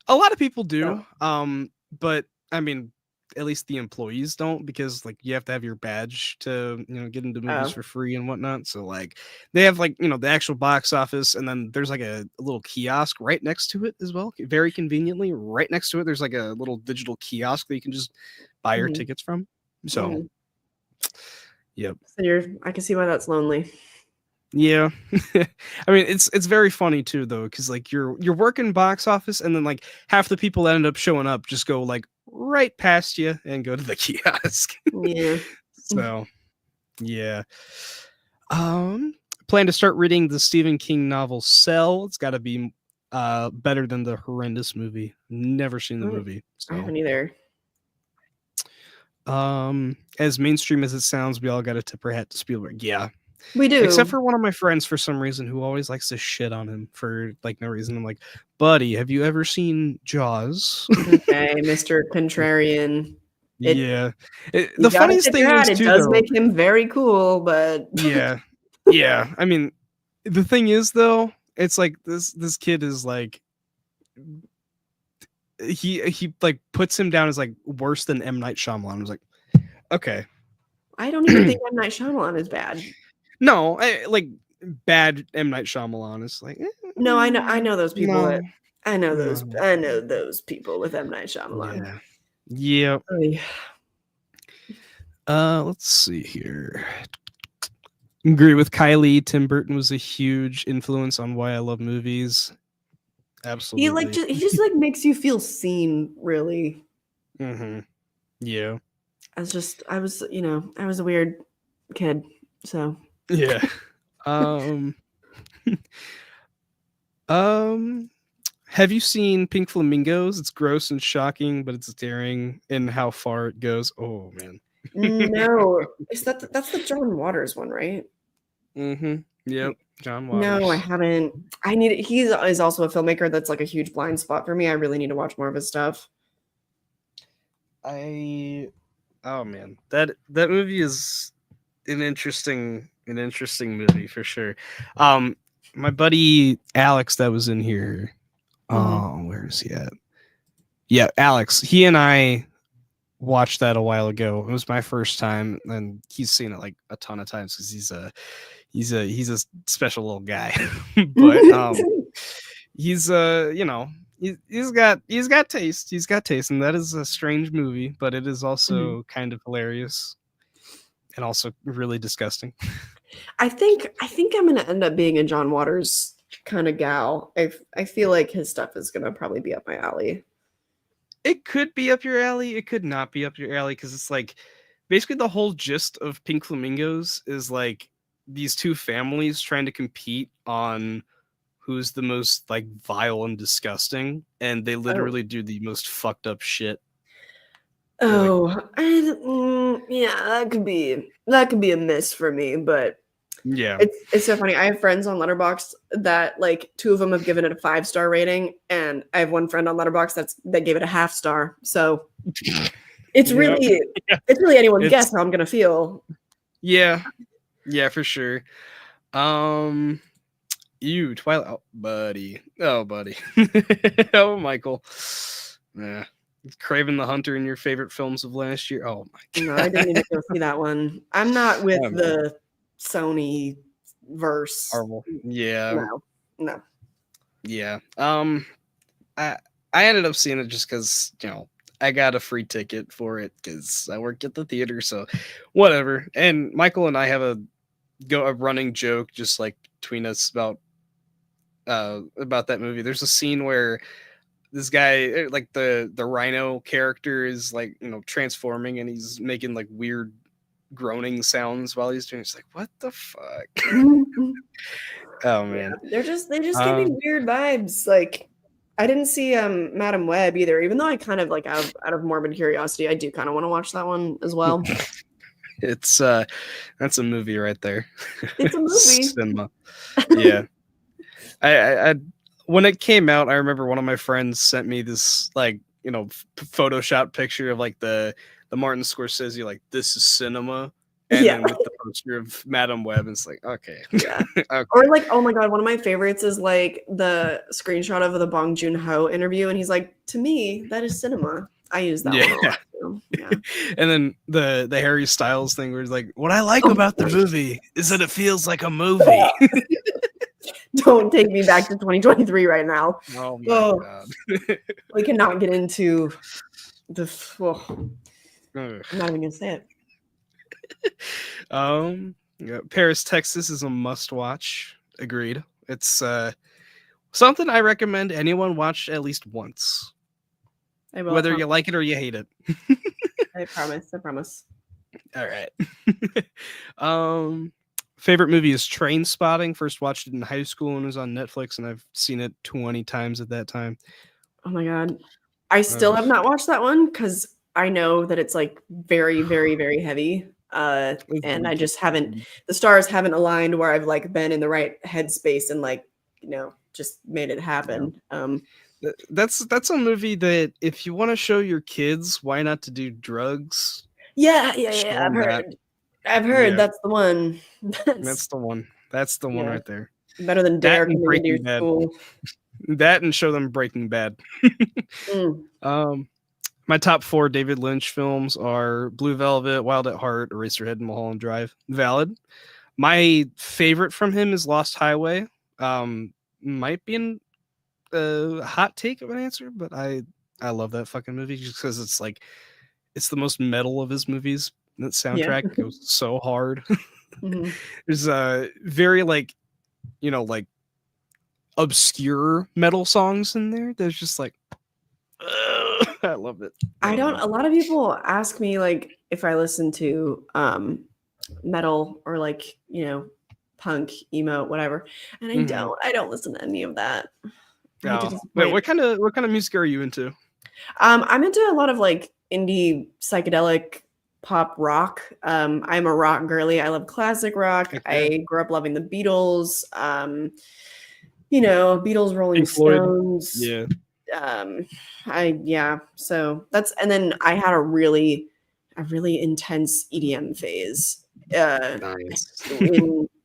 Speaker 1: A lot of people do.
Speaker 2: Oh.
Speaker 1: But I mean, at least the employees don't, because like you have to have your badge to get into movies
Speaker 2: Oh.
Speaker 1: for free and whatnot. So like they have like the actual box office, and then there's like a little kiosk right next to it as well. Very conveniently, right next to it, there's like a little digital kiosk that you can just buy your
Speaker 2: Mhm.
Speaker 1: tickets from. So,
Speaker 2: Mhm.
Speaker 1: yep.
Speaker 2: So I can see why that's lonely.
Speaker 1: Yeah. I mean, it's very funny too though, because like you're working box office, and then like half the people that end up showing up just go like right past you and go to the kiosk.
Speaker 2: Yeah.
Speaker 1: So yeah. Um Plan to start reading the Stephen King novel Cell. It's gotta be better than the horrendous movie. Never seen the movie.
Speaker 2: I
Speaker 1: So
Speaker 2: haven't either.
Speaker 1: as mainstream as it sounds, we all gotta tip our hat to Spielberg. Yeah.
Speaker 2: We
Speaker 1: Except
Speaker 2: do.
Speaker 1: for one of my friends, for some reason, who always likes to shit on him for like no reason. I'm like, buddy, have you ever seen Jaws?
Speaker 2: Okay, Mr. Contrarian. It
Speaker 1: Yeah.
Speaker 2: You
Speaker 1: The
Speaker 2: gotta
Speaker 1: funniest
Speaker 2: tip your
Speaker 1: thing is
Speaker 2: hat. It
Speaker 1: too,
Speaker 2: does
Speaker 1: though.
Speaker 2: make him very cool, but
Speaker 1: Yeah, yeah. I mean, the thing is, though, it's like this kid is like he like puts him down as like worse than M. Night Shyamalan. I was like, okay,
Speaker 2: I don't even think M. Night Shyamalan is bad.
Speaker 1: no, like bad M. Night Shyamalan is like,
Speaker 2: No, I know those people
Speaker 1: no,
Speaker 2: that
Speaker 1: no,
Speaker 2: I know those people with M. Night Shyamalan.
Speaker 1: yeah, yeah.
Speaker 2: Oy.
Speaker 1: Let's see here. Agree with Kylie. Tim Burton was a huge influence on why I love movies. Absolutely.
Speaker 2: He just like makes you feel seen, really.
Speaker 1: Mm-hmm. Yeah.
Speaker 2: I was, I was a weird kid, so
Speaker 1: Yeah. Um. um. Have you seen Pink Flamingos? It's gross and shocking, but it's daring in how far it goes. Oh man.
Speaker 2: no. Is that's the John Waters one, right?
Speaker 1: Mm-hmm. Yep. John
Speaker 2: No, I
Speaker 1: Waters.
Speaker 2: haven't. He is also a filmmaker that's like a huge blind spot for me. I really need to watch more of his stuff.
Speaker 1: Oh man, that movie is an interesting movie for sure. My buddy Alex that was in here. Oh, where is he at? Yeah, Alex. He and I watched that a while ago. It was my first time, and he's seen it like a ton of times because he's a special little guy. But he's he's got taste. He's got taste, and that is a strange movie, but it is also kind of hilarious and also really disgusting.
Speaker 2: I think I'm gonna end up being a John Waters kind of gal. I feel like his stuff is gonna probably be up my alley.
Speaker 1: It could be up your alley. It could not be up your alley because it's like basically the whole gist of Pink Flamingos is like these two families trying to compete on who's the most like vile and disgusting, and they
Speaker 2: Oh,
Speaker 1: literally do the most fucked up shit. They're like,
Speaker 2: oh, yeah, that could be a miss for me, but
Speaker 1: yeah,
Speaker 2: it's so funny. I have friends on Letterboxd that like two of them have given it a 5-star rating, and I have one friend on Letterboxd that gave it a half star. So it's
Speaker 1: yep.
Speaker 2: really
Speaker 1: Yeah.
Speaker 2: it's really anyone's
Speaker 1: It's
Speaker 2: guess how I'm gonna feel.
Speaker 1: yeah, yeah, for sure. Um, you Twilight, oh, buddy, oh Michael, yeah, Craven the Hunter in your favorite films of last year. Oh my
Speaker 2: No, I didn't
Speaker 1: god,
Speaker 2: even go see that one. I'm not with
Speaker 1: oh, man.
Speaker 2: the Sony verse.
Speaker 1: Marvel, yeah,
Speaker 2: No, no.
Speaker 1: yeah. I ended up seeing it just because I got a free ticket for it because I work at the theater, so whatever. And Michael and I have a running joke just like between us about that movie. There's a scene where this guy, like the rhino character, is like transforming and he's making like weird groaning sounds while he's doing. It's like, what the fuck? Oh
Speaker 2: Yeah,
Speaker 1: man.
Speaker 2: they just give me
Speaker 1: Um,
Speaker 2: weird vibes. Like I didn't see Madam Web either, even though I kind of like out of morbid curiosity, I do kind of want to watch that one as well.
Speaker 1: it's that's a movie right there.
Speaker 2: It's a movie.
Speaker 1: Cinema. Yeah. I when it came out, I remember one of my friends sent me this like Photoshop picture of like the Martin Scorsese like this is cinema, and
Speaker 2: Yeah.
Speaker 1: then with the poster of Madam Web, and it's like okay,
Speaker 2: Yeah.
Speaker 1: okay,
Speaker 2: Or like, oh my God, one of my favorites is like the screenshot of the Bong Joon-ho interview, and he's like, to me, that is cinema. I use that one a
Speaker 1: yeah.
Speaker 2: lot too. Yeah.
Speaker 1: And then the Harry Styles thing where he's like, what I like
Speaker 2: Oh,
Speaker 1: about the movie is that it feels like a movie.
Speaker 2: don't take me back to 2023 right now.
Speaker 1: Oh my
Speaker 2: Oh,
Speaker 1: god.
Speaker 2: we cannot get into the. Oh,
Speaker 1: Ugh.
Speaker 2: I'm not even gonna say it.
Speaker 1: Yeah, Paris, Texas is a must watch. Agreed. It's something I recommend anyone watch at least once.
Speaker 2: I will.
Speaker 1: Whether you like it or you hate it.
Speaker 2: I promise. I promise.
Speaker 1: All right. Favorite movie is Train Spotting. First watched it in high school and it was on Netflix, and I've seen it 20 times at that time.
Speaker 2: Oh my God. I still have not watched that one because I know that it's like very, very, very heavy. And I just haven't, the stars haven't aligned where I've like been in the right headspace and like, just made it happen.
Speaker 1: That's a movie that if you want to show your kids why not to do drugs,
Speaker 2: Yeah.
Speaker 1: show
Speaker 2: I've
Speaker 1: them that.
Speaker 2: heard. I've heard
Speaker 1: Yeah,
Speaker 2: that's the one.
Speaker 1: that's the one. That's the one right there.
Speaker 2: Better than
Speaker 1: That
Speaker 2: Dare
Speaker 1: and
Speaker 2: coming into your
Speaker 1: Breaking Bad.
Speaker 2: school.
Speaker 1: That and show them Breaking Bad. My top 4 David Lynch films are Blue Velvet, Wild at Heart, Eraserhead, and Mulholland Drive. Valid. My favorite from him is Lost Highway. Might be a hot take of an answer, but I love that fucking movie just because it's like it's the most metal of his movies. That soundtrack goes so hard. There's very like obscure metal songs in there. There's just like I love it.
Speaker 2: A lot of people ask me like if I listen to metal or like, punk, emo, whatever. And I don't listen to any of that.
Speaker 1: Wait, what kind of music are you into?
Speaker 2: I'm into a lot of like indie psychedelic pop rock. I'm a rock girly. I love classic rock. Okay. I grew up loving the Beatles. Beatles, Rolling Stones.
Speaker 1: Yeah.
Speaker 2: So that's, and then I had a really intense EDM phase.
Speaker 1: Nice.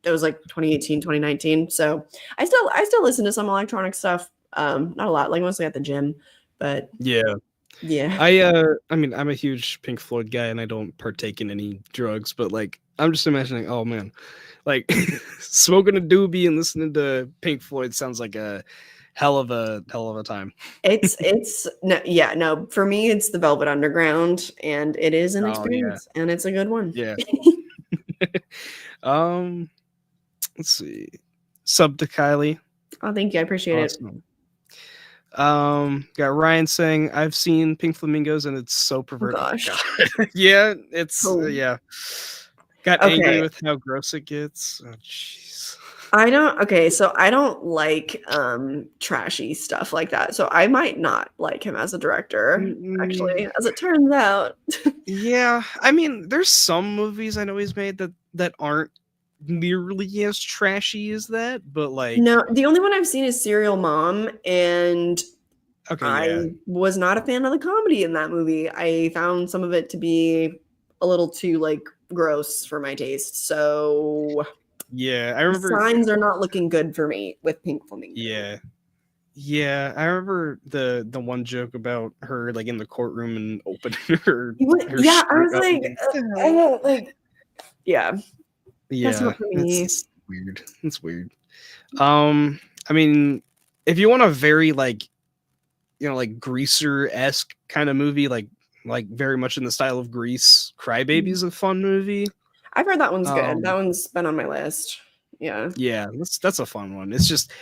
Speaker 2: It was like 2018, 2019. So I still listen to some electronic stuff. Not a lot, like mostly at the gym, but
Speaker 1: yeah. I mean, I'm a huge Pink Floyd guy and I don't partake in any drugs, but like I'm just imagining, oh man, like smoking a doobie and listening to Pink Floyd sounds like a hell of a time.
Speaker 2: No, for me it's the Velvet Underground and it is an experience and it's a good one.
Speaker 1: Yeah. Let's see. Sub to Kylie.
Speaker 2: Oh, thank you. I appreciate it.
Speaker 1: Got Ryan saying I've seen Pink Flamingos and it's so perverted.
Speaker 2: Oh, gosh.
Speaker 1: Yeah, it's got angry with how gross it gets. Oh jeez.
Speaker 2: So I don't like trashy stuff like that. So I might not like him as a director, actually, as it turns out.
Speaker 1: Yeah. I mean, there's some movies I know he's made that aren't nearly as trashy as that, but like
Speaker 2: no, the only one I've seen is Serial Mom, and I was not a fan of the comedy in that movie. I found some of it to be a little too like gross for my taste. So
Speaker 1: yeah, I remember
Speaker 2: signs are not looking good for me with Pink Flamingo.
Speaker 1: Yeah, I remember the one joke about her like in the courtroom and opening her.
Speaker 2: I was like, yeah.
Speaker 1: That's not for me. It's weird. It's weird. I mean, if you want a very like, like Greaser-esque kind of movie, like very much in the style of Grease, Crybaby's a fun movie.
Speaker 2: I've heard that one's good. That one's been on my list. Yeah.
Speaker 1: Yeah, that's a fun one. It's just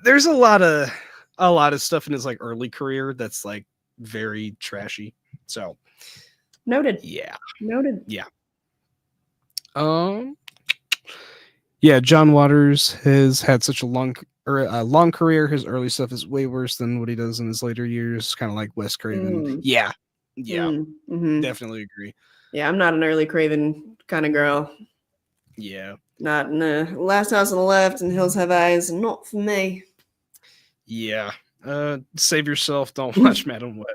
Speaker 1: there's a lot of stuff in his like early career that's like very trashy. So
Speaker 2: noted.
Speaker 1: Yeah.
Speaker 2: Noted.
Speaker 1: Yeah. Yeah, John Waters has had such a long career. His early stuff is way worse than what he does in his later years. Kind of like Wes Craven. Yeah, definitely agree.
Speaker 2: Yeah, I'm not an early Craven kind of girl.
Speaker 1: Yeah,
Speaker 2: not in the Last House on the Left and Hills Have Eyes. Not for me.
Speaker 1: Yeah, save yourself. Don't watch Madam Web.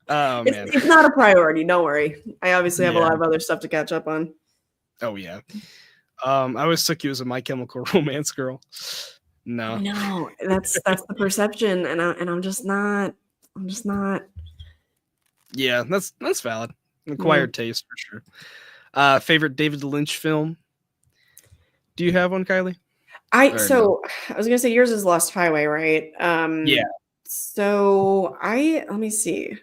Speaker 1: Oh man,
Speaker 2: it's not a priority. Don't worry. I obviously have a lot of other stuff to catch up on.
Speaker 1: Oh yeah. I always took you as a My Chemical Romance girl. No,
Speaker 2: that's the perception, and I'm just not.
Speaker 1: Yeah, that's valid. Acquired taste for sure. Favorite David Lynch film? Do you have one, Kylie?
Speaker 2: I was gonna say yours is Lost Highway, right?
Speaker 1: Yeah.
Speaker 2: So let me see.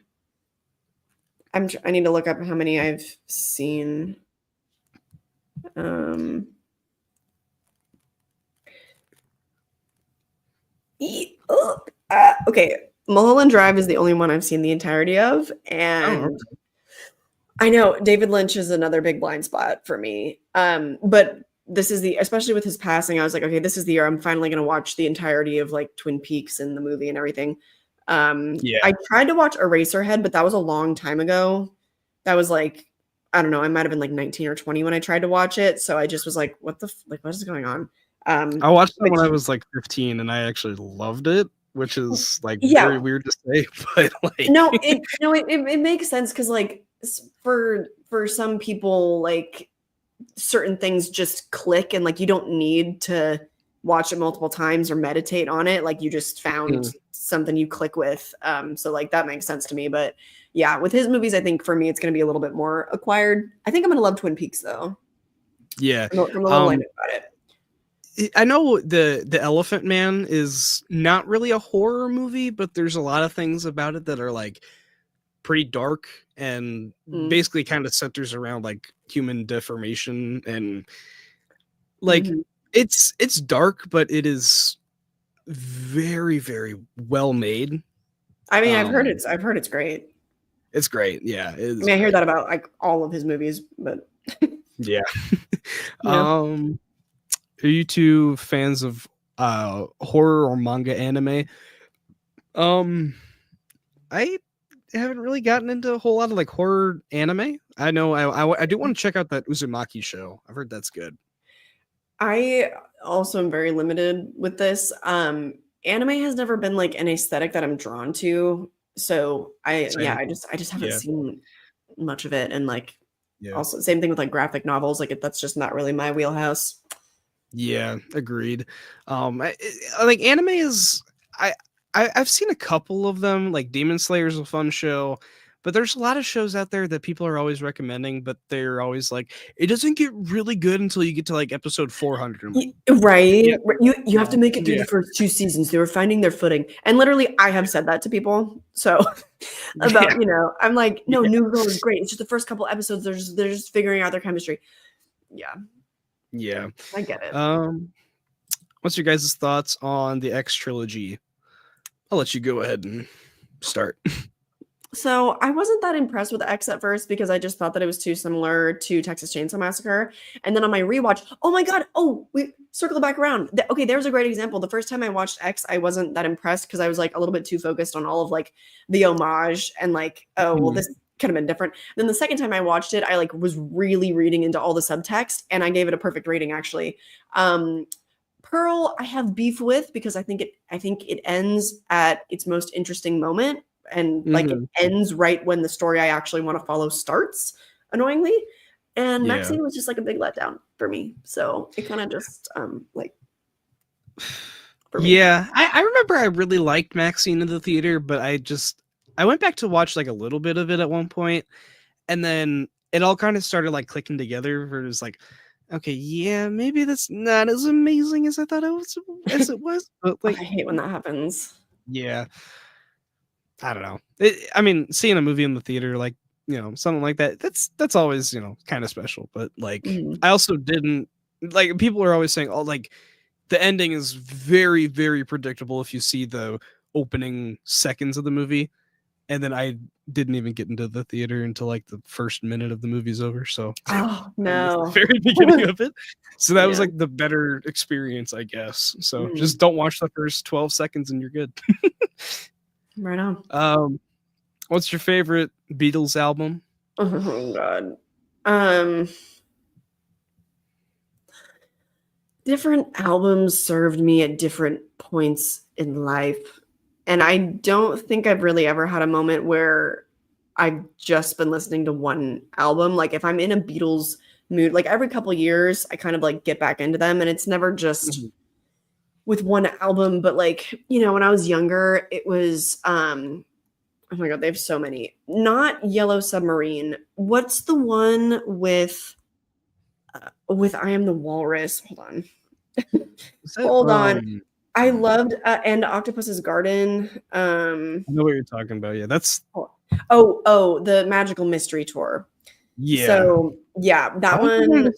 Speaker 2: I need to look up how many I've seen. Okay, Mulholland Drive is the only one I've seen the entirety of, and I know David Lynch is another big blind spot for me. But this is especially with his passing, I was like, okay, this is the year I'm finally going to watch the entirety of like Twin Peaks and the movie and everything. I tried to watch Eraserhead, but that was a long time ago. That was like I don't know, I might have been like 19 or 20 when I tried to watch it. So I just was like, what is going on?
Speaker 1: I watched that
Speaker 2: Which,
Speaker 1: when I was like 15 and I actually loved it, which is like very
Speaker 2: yeah,
Speaker 1: weird to say, but like
Speaker 2: no, it makes sense because like for some people, like certain things just click and like you don't need to watch it multiple times or meditate on it. Like you just found something you click with. So like that makes sense to me. But yeah, with his movies, I think for me it's gonna be a little bit more acquired. I think I'm gonna love Twin Peaks though.
Speaker 1: yeah.
Speaker 2: I'm a little light about it.
Speaker 1: I know the Elephant Man is not really a horror movie, but there's a lot of things about it that are like pretty dark and basically kind of centers around like human deformation and like it's dark, but it is very, very well made.
Speaker 2: I mean, I've heard it's great.
Speaker 1: It's great. Yeah, it is.
Speaker 2: I mean, I hear
Speaker 1: great.
Speaker 2: that about like all of his movies, but
Speaker 1: Yeah.
Speaker 2: yeah.
Speaker 1: Are you two fans of horror or manga anime? I haven't really gotten into a whole lot of like horror anime. I know I do want to check out that Uzumaki show. I've heard that's good.
Speaker 2: I also am very limited with this. Anime has never been like an aesthetic that I'm drawn to. So
Speaker 1: Same.
Speaker 2: I just haven't
Speaker 1: Yeah.
Speaker 2: seen much of it. And like
Speaker 1: Yeah.
Speaker 2: also same thing with like graphic novels. Like that's just not really my wheelhouse.
Speaker 1: Yeah, agreed. Like anime is I've seen a couple of them. Like Demon Slayer is a fun show, but there's a lot of shows out there that people are always recommending, but they're always like, it doesn't get really good until you get to like episode 400. I'm like,
Speaker 2: Right.
Speaker 1: yeah,
Speaker 2: You have to make it through
Speaker 1: yeah,
Speaker 2: the first 2 seasons. They were finding their footing. And literally I have said that to people. So about,
Speaker 1: yeah,
Speaker 2: you know, I'm like, no,
Speaker 1: yeah.
Speaker 2: New Girl is great. It's just the first couple episodes, they're just figuring out their chemistry. Yeah,
Speaker 1: Yeah.
Speaker 2: I get it.
Speaker 1: What's your guys' thoughts on the X trilogy? I'll let you go ahead and start.
Speaker 2: So I wasn't that impressed with X at first because I just thought that it was too similar to Texas Chainsaw Massacre. And then on my rewatch, oh my God, we circle it back around. Okay, there's a great example. The first time I watched X, I wasn't that impressed because I was like a little bit too focused on all of like the homage and like, oh, well, this could have been different. Then the second time I watched it, I like was really reading into all the subtext and I gave it a perfect rating actually. Pearl, I have beef with because I think it ends at its most interesting moment and like it ends right when the story I actually want to follow starts, annoyingly. And Maxine was just like a big letdown for me. So it kind of just like
Speaker 1: for me. Yeah, I remember I really liked Maxine in the theater, but I went back to watch like a little bit of it at one point, and then it all kind of started like clicking together where it was like, okay, yeah, maybe that's not as amazing as I thought it was. But like,
Speaker 2: I hate when that happens.
Speaker 1: Yeah. I don't know. I mean, seeing a movie in the theater, like, you know, something like that, that's always, you know, kind of special. But like, I also didn't like, people are always saying, oh, like the ending is very, very predictable if you see the opening seconds of the movie. And then I didn't even get into the theater until like the first minute of the movie's over. So
Speaker 2: oh
Speaker 1: I missed
Speaker 2: no,
Speaker 1: the very beginning of it. So that was like the better experience, I guess. So just don't watch the first 12 seconds and you're good.
Speaker 2: Right on.
Speaker 1: What's your favorite Beatles album?
Speaker 2: Oh God. Different albums served me at different points in life. And I don't think I've really ever had a moment where I've just been listening to one album. Like if I'm in a Beatles mood, like every couple years, I kind of like get back into them and it's never just with one album, but like, you know, when I was younger, it was oh my God, they have so many. Not Yellow Submarine. What's the one with I Am the Walrus? Hold on. Hold on. I loved and Octopus's Garden.
Speaker 1: I know what you're talking about. Yeah, that's
Speaker 2: the Magical Mystery Tour.
Speaker 1: Yeah.
Speaker 2: So yeah, that one.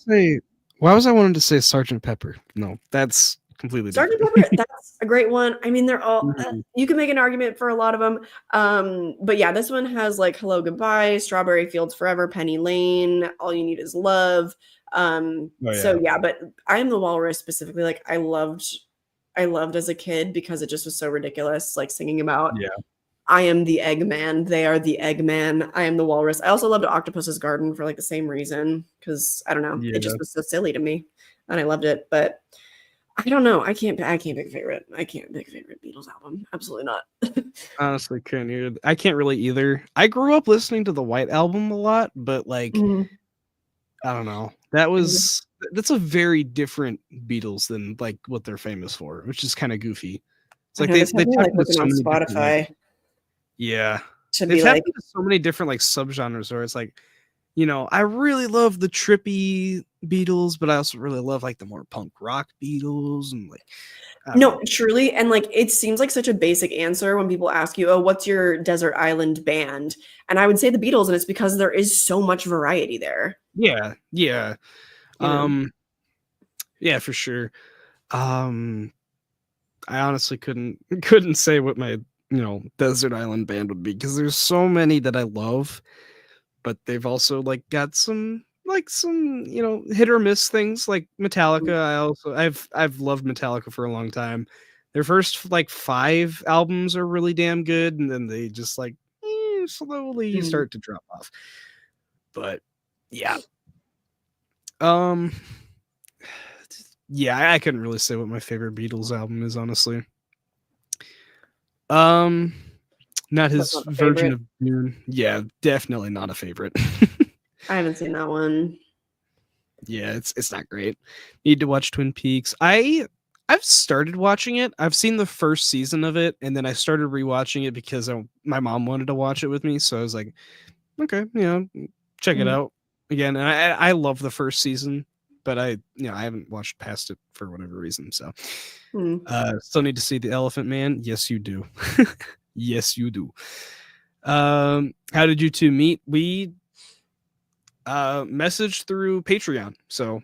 Speaker 1: Why was I wanting to say Sergeant Pepper? No, that's completely
Speaker 2: Sergeant
Speaker 1: different.
Speaker 2: Pepper, that's a great one. I mean, they're all you can make an argument for a lot of them. But yeah, this one has like Hello Goodbye, Strawberry Fields Forever, Penny Lane, All You Need Is Love. So yeah, but I Am the Walrus specifically, like I loved as a kid because it just was so ridiculous, like singing about I am the Eggman. They are the Eggman. I am the Walrus. I also loved Octopus's Garden for like the same reason because I don't know, it
Speaker 1: Yeah.
Speaker 2: just was so silly to me, and I loved it. But I don't know. I can't pick a favorite. I can't pick a favorite Beatles album. Absolutely not.
Speaker 1: Honestly, couldn't either. I can't really either. I grew up listening to the White Album a lot, but like
Speaker 2: Mhm.
Speaker 1: I don't know. That's a very different Beatles than like what they're famous for, which is kind of goofy. It's
Speaker 2: I
Speaker 1: like
Speaker 2: know this
Speaker 1: they
Speaker 2: had me
Speaker 1: tap
Speaker 2: like
Speaker 1: into
Speaker 2: looking
Speaker 1: so
Speaker 2: on
Speaker 1: many different
Speaker 2: Spotify
Speaker 1: yeah.
Speaker 2: to
Speaker 1: They've
Speaker 2: be
Speaker 1: tapped
Speaker 2: like,
Speaker 1: into so many different like subgenres where it's like, I really love the trippy Beatles, but I also really love like the more punk rock Beatles and like I don't
Speaker 2: no,
Speaker 1: know.
Speaker 2: truly. And like, it seems like such a basic answer when people ask you, oh, what's your desert island band? And I would say the Beatles, and it's because there is so much variety there,
Speaker 1: Yeah, yeah.
Speaker 2: you know?
Speaker 1: Um yeah, for sure. Um I honestly couldn't say what my, desert island band would be because there's so many that I love, but they've also like got some, hit or miss things like Metallica. I've loved Metallica for a long time. Their first like 5 albums are really damn good and then they just like slowly
Speaker 2: Mm.
Speaker 1: start to drop off. But yeah. Um yeah, I couldn't really say what my favorite Beatles album is honestly. Um Not
Speaker 2: That's
Speaker 1: his
Speaker 2: not a
Speaker 1: version
Speaker 2: favorite.
Speaker 1: of Dune. Yeah, definitely not a favorite.
Speaker 2: I haven't seen that one.
Speaker 1: Yeah, it's not great. Need to watch Twin Peaks. I've started watching it. I've seen the first season of it, and then I started rewatching it because my mom wanted to watch it with me. So I was like, okay, check it
Speaker 2: Mm.
Speaker 1: out again. And I love the first season, but I haven't watched past it for whatever reason. So
Speaker 2: Mm.
Speaker 1: still need to see The Elephant Man. Yes, you do. Yes, you do. How did you two meet? We messaged through Patreon. So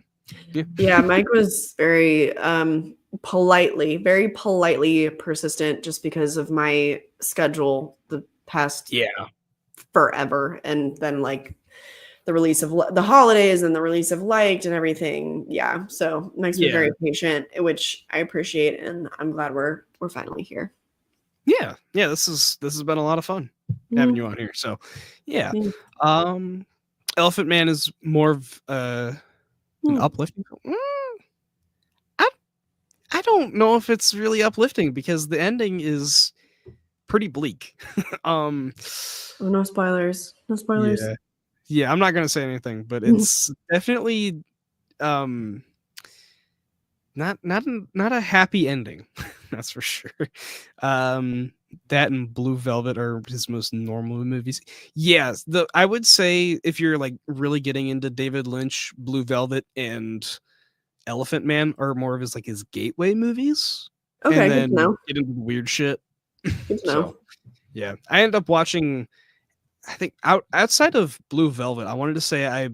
Speaker 1: yeah.
Speaker 2: Yeah, Mike was very very politely persistent just because of my schedule the past
Speaker 1: Yeah.
Speaker 2: forever. And then like the release of the holidays and the release of Liked and everything. Yeah. So Mike's been
Speaker 1: Yeah.
Speaker 2: very patient, which I appreciate, and I'm glad we're finally here.
Speaker 1: Yeah. Yeah. This has been a lot of fun having you
Speaker 2: Mm,
Speaker 1: on here. So yeah.
Speaker 2: mm,
Speaker 1: Um Elephant Man is more of an
Speaker 2: mm.
Speaker 1: uplifting film. I I don't know if it's really uplifting because the ending is pretty bleak. um
Speaker 2: Oh, no spoilers. No spoilers.
Speaker 1: yeah. Yeah, I'm not gonna say anything, but
Speaker 2: Mm,
Speaker 1: it's definitely um not a happy ending. That's for sure. Um, that and Blue Velvet are his most normal movies. Yes, I would say if you're like really getting into David Lynch, Blue Velvet and Elephant Man are more of his gateway movies, and
Speaker 2: okay, good to
Speaker 1: then
Speaker 2: know.
Speaker 1: get into the weird shit.
Speaker 2: Good to
Speaker 1: So
Speaker 2: know.
Speaker 1: yeah, I end up watching. I think outside of Blue Velvet, I wanted to say I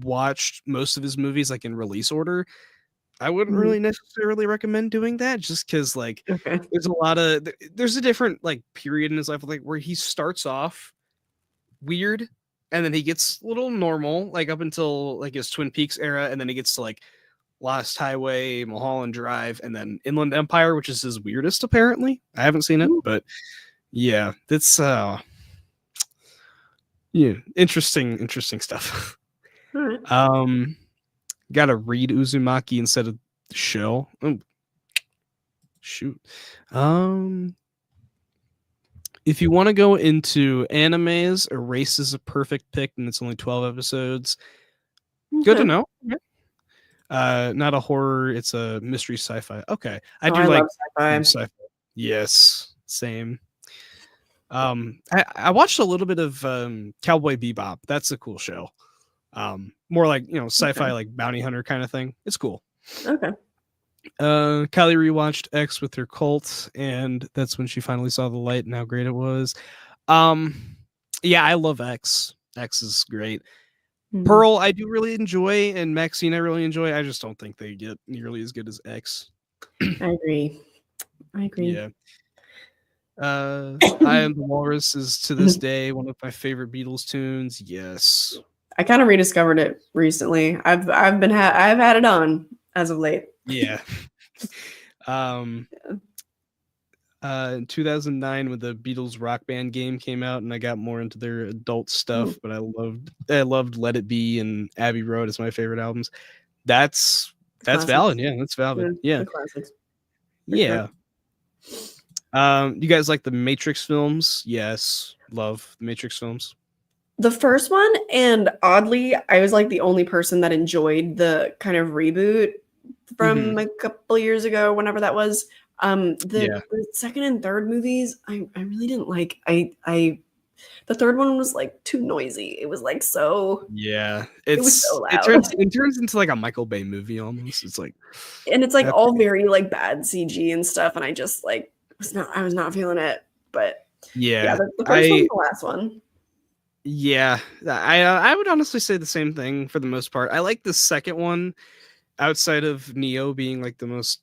Speaker 1: watched most of his movies like in release order. I wouldn't
Speaker 2: Mhm.
Speaker 1: really necessarily recommend doing that just because like
Speaker 2: Okay.
Speaker 1: there's a different like period in his life like where he starts off weird and then he gets a little normal like up until like his Twin Peaks era and then he gets to like Lost Highway, Mulholland Drive, and then Inland Empire, which is his weirdest apparently. I haven't seen it,
Speaker 2: Mm,
Speaker 1: but yeah, that's yeah, interesting stuff.
Speaker 2: all right.
Speaker 1: um Gotta read Uzumaki instead of the show. Oh, shoot. Um, if you want to go into animes, Erase is a perfect pick, and it's only 12 episodes. Good to
Speaker 2: Okay.
Speaker 1: know. Okay. Not a horror, it's a mystery sci-fi. Okay. I
Speaker 2: Oh,
Speaker 1: do
Speaker 2: I love
Speaker 1: like
Speaker 2: sci-fi.
Speaker 1: sci-fi. Yes, same. I watched a little bit of Cowboy Bebop. That's a cool show. More like, sci-fi
Speaker 2: Okay.
Speaker 1: like bounty hunter kind of thing. It's cool.
Speaker 2: Okay.
Speaker 1: Kylie rewatched X with her cult, and that's when she finally saw the light and how great it was. Um, yeah, I love X. X is great.
Speaker 2: Mhm.
Speaker 1: Pearl, I do really enjoy, and Maxine, I really enjoy. I just don't think they get nearly as good as X.
Speaker 2: I agree. I agree.
Speaker 1: Yeah. I Am the Walrus is to this day one of my favorite Beatles tunes. Yes.
Speaker 2: I kind of rediscovered it recently. I've had it on as of late.
Speaker 1: Yeah. Um, in 2009 when the Beatles Rock Band game came out, and I got more into their adult stuff. But I loved Let It Be and Abbey Road as my favorite albums. That's valid. Yeah, that's valid. Yeah,
Speaker 2: The classics. For
Speaker 1: yeah.
Speaker 2: sure.
Speaker 1: You guys like the Matrix films? Yes, love the Matrix films.
Speaker 2: The first one, and oddly, I was like the only person that enjoyed the kind of reboot from a couple years ago, whenever that was. The second and third movies, I really didn't like. The third one was like too noisy. It was like so.
Speaker 1: Yeah,
Speaker 2: It was so loud.
Speaker 1: it turns into like a Michael Bay movie almost. It's like,
Speaker 2: and it's like all very like bad CG and stuff, and I just like I was not feeling it. But
Speaker 1: yeah,
Speaker 2: the first one, the last one.
Speaker 1: Yeah, I would honestly say the same thing for the most part. I like the second one, outside of Neo being like the most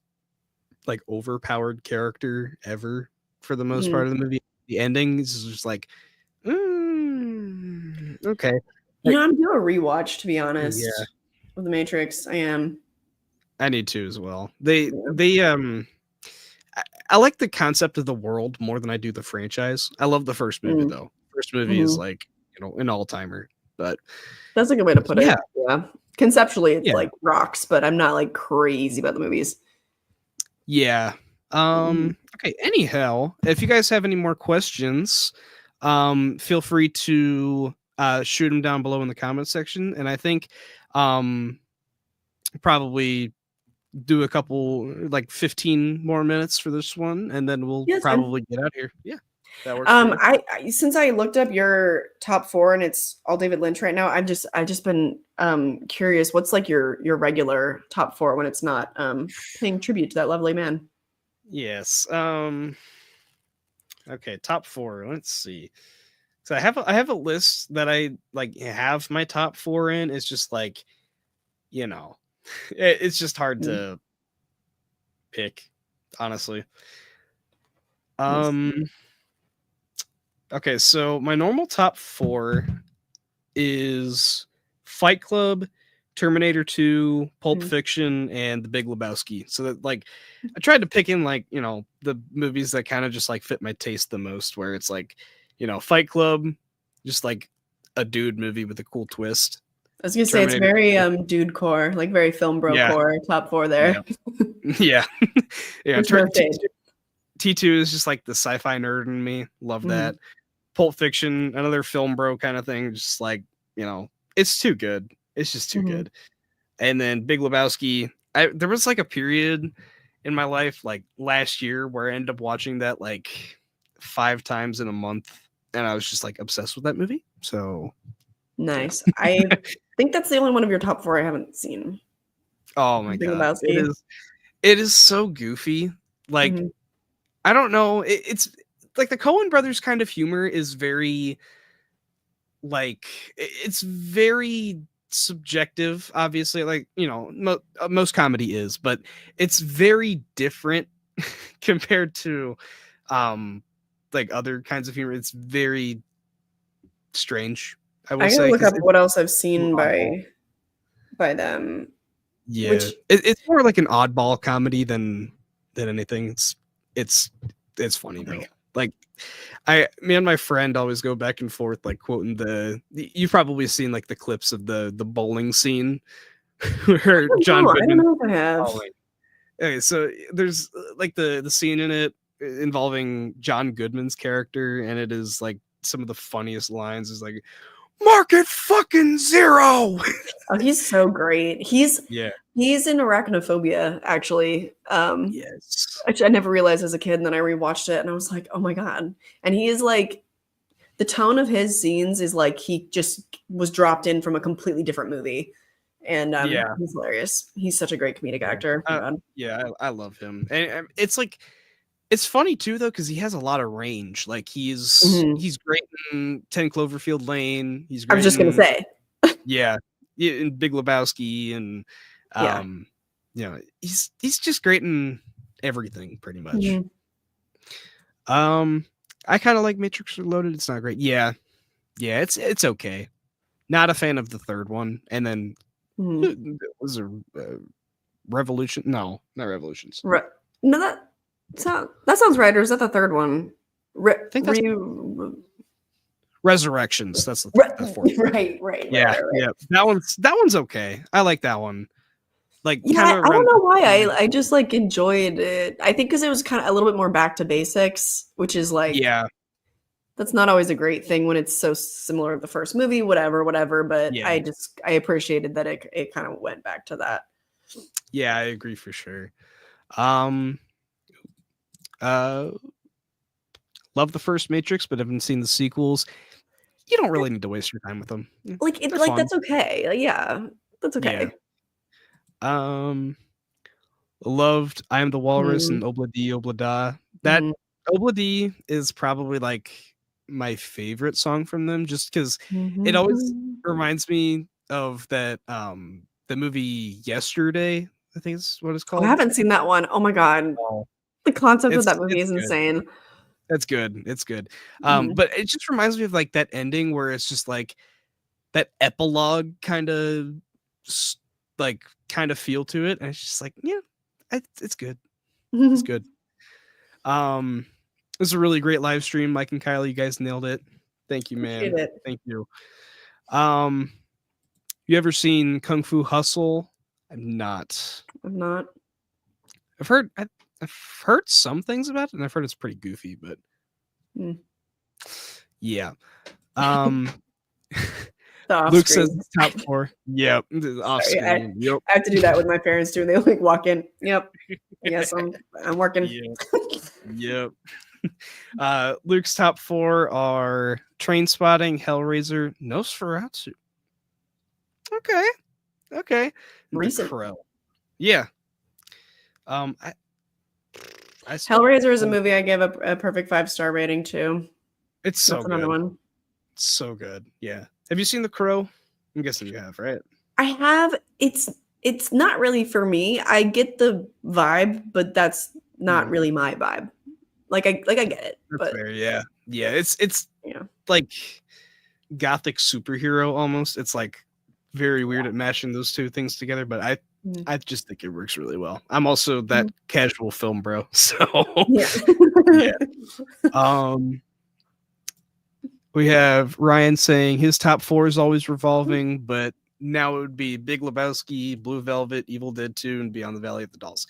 Speaker 1: like overpowered character ever for the most part of the movie. The ending is just like, okay.
Speaker 2: You know, I'm doing a rewatch, to be honest.
Speaker 1: Yeah,
Speaker 2: Of the Matrix. I am.
Speaker 1: I need to as well. I like the concept of the world more than I do the franchise. I love the first movie though. First movie is like, an all-timer, but
Speaker 2: that's a good way to put it. Yeah. Conceptually, it's like rocks, but I'm not like crazy about the movies.
Speaker 1: Yeah. Okay. Anyhow, if you guys have any more questions, feel free to shoot them down below in the comment section. And I think probably do a couple like 15 more minutes for this one, and then we'll probably get out here. Yeah. That works.
Speaker 2: I since I looked up your top 4 and it's all David Lynch right now, I've just been curious, what's like your regular top 4 when it's not paying tribute to that lovely man?
Speaker 1: Yes. Okay, top 4. Let's see. So I have a list that I like have my top 4 in. It's just like, it's just hard to pick, honestly. Okay, so my normal top 4 is Fight Club, Terminator 2, Pulp Fiction, and The Big Lebowski. So that like I tried to pick in like, the movies that kind of just like fit my taste the most, where it's like, Fight Club, just like a dude movie with a cool twist.
Speaker 2: I was gonna say it's very dude core, like very film bro core, top 4 there.
Speaker 1: Yeah. T2 is just like the sci-fi nerd in me. Love that. Pulp Fiction, another film bro kind of thing. Just like, it's too good. It's just too good. And then Big Lebowski. There was like a period in my life, like last year, where I ended up watching that like 5 times in a month, and I was just like obsessed with that movie. So
Speaker 2: nice. I think that's the only one of your top 4 I haven't seen.
Speaker 1: Oh my god, it is so goofy. Like I don't know. It's like the Coen brothers kind of humor is very like it's very subjective, obviously, like most comedy is, but it's very different compared to like other kinds of humor. It's very strange, I will say.
Speaker 2: Look up what else I've seen by them.
Speaker 1: Yeah, it's more like an oddball comedy than anything. It's funny though. Like me and my friend always go back and forth, like quoting you've probably seen like the clips of the bowling scene where John Goodman.
Speaker 2: I don't know if I have.
Speaker 1: Okay, so there's like the scene in it involving John Goodman's character, and it is like some of the funniest lines is like, "Market fucking zero."
Speaker 2: Oh, he's so great. He's in Arachnophobia, actually.
Speaker 1: Yes.
Speaker 2: Which I never realized as a kid, and then I rewatched it, and I was like, oh my god. And he is like, the tone of his scenes is like he just was dropped in from a completely different movie. And he's hilarious. He's such a great comedic actor.
Speaker 1: I love him. And it's like, it's funny too though, because he has a lot of range. Like he's great in 10 Cloverfield Lane. He's great.
Speaker 2: I was just gonna say.
Speaker 1: In Big Lebowski, and he's just great in everything pretty much. I kind of like Matrix Reloaded. It's not great. It's okay. Not a fan of the third one. And then was a Revolution. No, not Revolutions.
Speaker 2: So that sounds right. Or is that the third one?
Speaker 1: I think that's Resurrections. That's the fourth.
Speaker 2: Right.
Speaker 1: Yeah. That one's okay. I like that one. Like
Speaker 2: Yeah,
Speaker 1: kind of
Speaker 2: I don't
Speaker 1: around.
Speaker 2: know why I just like enjoyed it. I think because it was kind of a little bit more back to basics, which is like
Speaker 1: Yeah.
Speaker 2: that's not always a great thing when it's so similar to the first movie, whatever. But
Speaker 1: Yeah.
Speaker 2: I appreciated that it kind of went back to that.
Speaker 1: Yeah, I agree for sure. Uh love the first Matrix, but haven't seen the sequels. You don't really need to waste your time with them. They're fun.
Speaker 2: That's okay. Yeah, that's
Speaker 1: Yeah.
Speaker 2: okay.
Speaker 1: Loved I Am the Walrus and
Speaker 2: Mhm,
Speaker 1: Obla Di Obla Da. That
Speaker 2: mhm,
Speaker 1: Obla Di is probably like my favorite song from them, just because it always
Speaker 2: mhm.
Speaker 1: reminds me of that the movie Yesterday, I think is what it's
Speaker 2: Oh, I
Speaker 1: called.
Speaker 2: haven't seen that one. Oh my god,
Speaker 1: Oh,
Speaker 2: the concept of that movie
Speaker 1: it's
Speaker 2: is
Speaker 1: good.
Speaker 2: insane.
Speaker 1: It's good. It's good.
Speaker 2: Mhm.
Speaker 1: But it just reminds me of like that ending where it's just like that epilogue kind of like kind of feel to it, and it's just like, yeah, it's good. It's good. This is a really great live stream. Mike and Kylie, you guys nailed it. Thank you,
Speaker 2: Appreciate
Speaker 1: man.
Speaker 2: it.
Speaker 1: Thank you. Um, you ever seen Kung Fu Hustle? I'm not.
Speaker 2: I'm not.
Speaker 1: I've heard some things about it, and I've heard it's pretty goofy, but
Speaker 2: Mm.
Speaker 1: yeah. Um,
Speaker 2: The off
Speaker 1: Luke says
Speaker 2: screen.
Speaker 1: it's top four. Yep, off
Speaker 2: Sorry,
Speaker 1: screen. Yep.
Speaker 2: I have to do that with my parents too. They like walk in. Yep. Yes, I'm working.
Speaker 1: Yeah. Yep. Luke's top four are Train Spotting, Hellraiser, Nosferatu. Okay. Okay. And The
Speaker 2: Recent.
Speaker 1: Crow. Yeah. Um, I, I still.
Speaker 2: Hellraiser is a movie I give a perfect 5-star rating to.
Speaker 1: It's so
Speaker 2: That's another
Speaker 1: good.
Speaker 2: one.
Speaker 1: It's so good. Yeah. Have you seen The Crow? I'm guessing you have, right?
Speaker 2: I have. It's not really for me. I get the vibe, but that's not
Speaker 1: Mm,
Speaker 2: really my vibe. I get it,
Speaker 1: that's
Speaker 2: but
Speaker 1: fair. Yeah. Yeah. It's
Speaker 2: yeah.
Speaker 1: like gothic superhero almost. It's like very weird at mashing those two things together, but
Speaker 2: Mm.
Speaker 1: I just think it works really well. I'm also that
Speaker 2: Mhm.
Speaker 1: casual film bro. So
Speaker 2: Yeah.
Speaker 1: yeah. Um we have Ryan saying his top four is always revolving, but now it would be Big Lebowski, Blue Velvet, Evil Dead 2, and Beyond the Valley of the Dolls.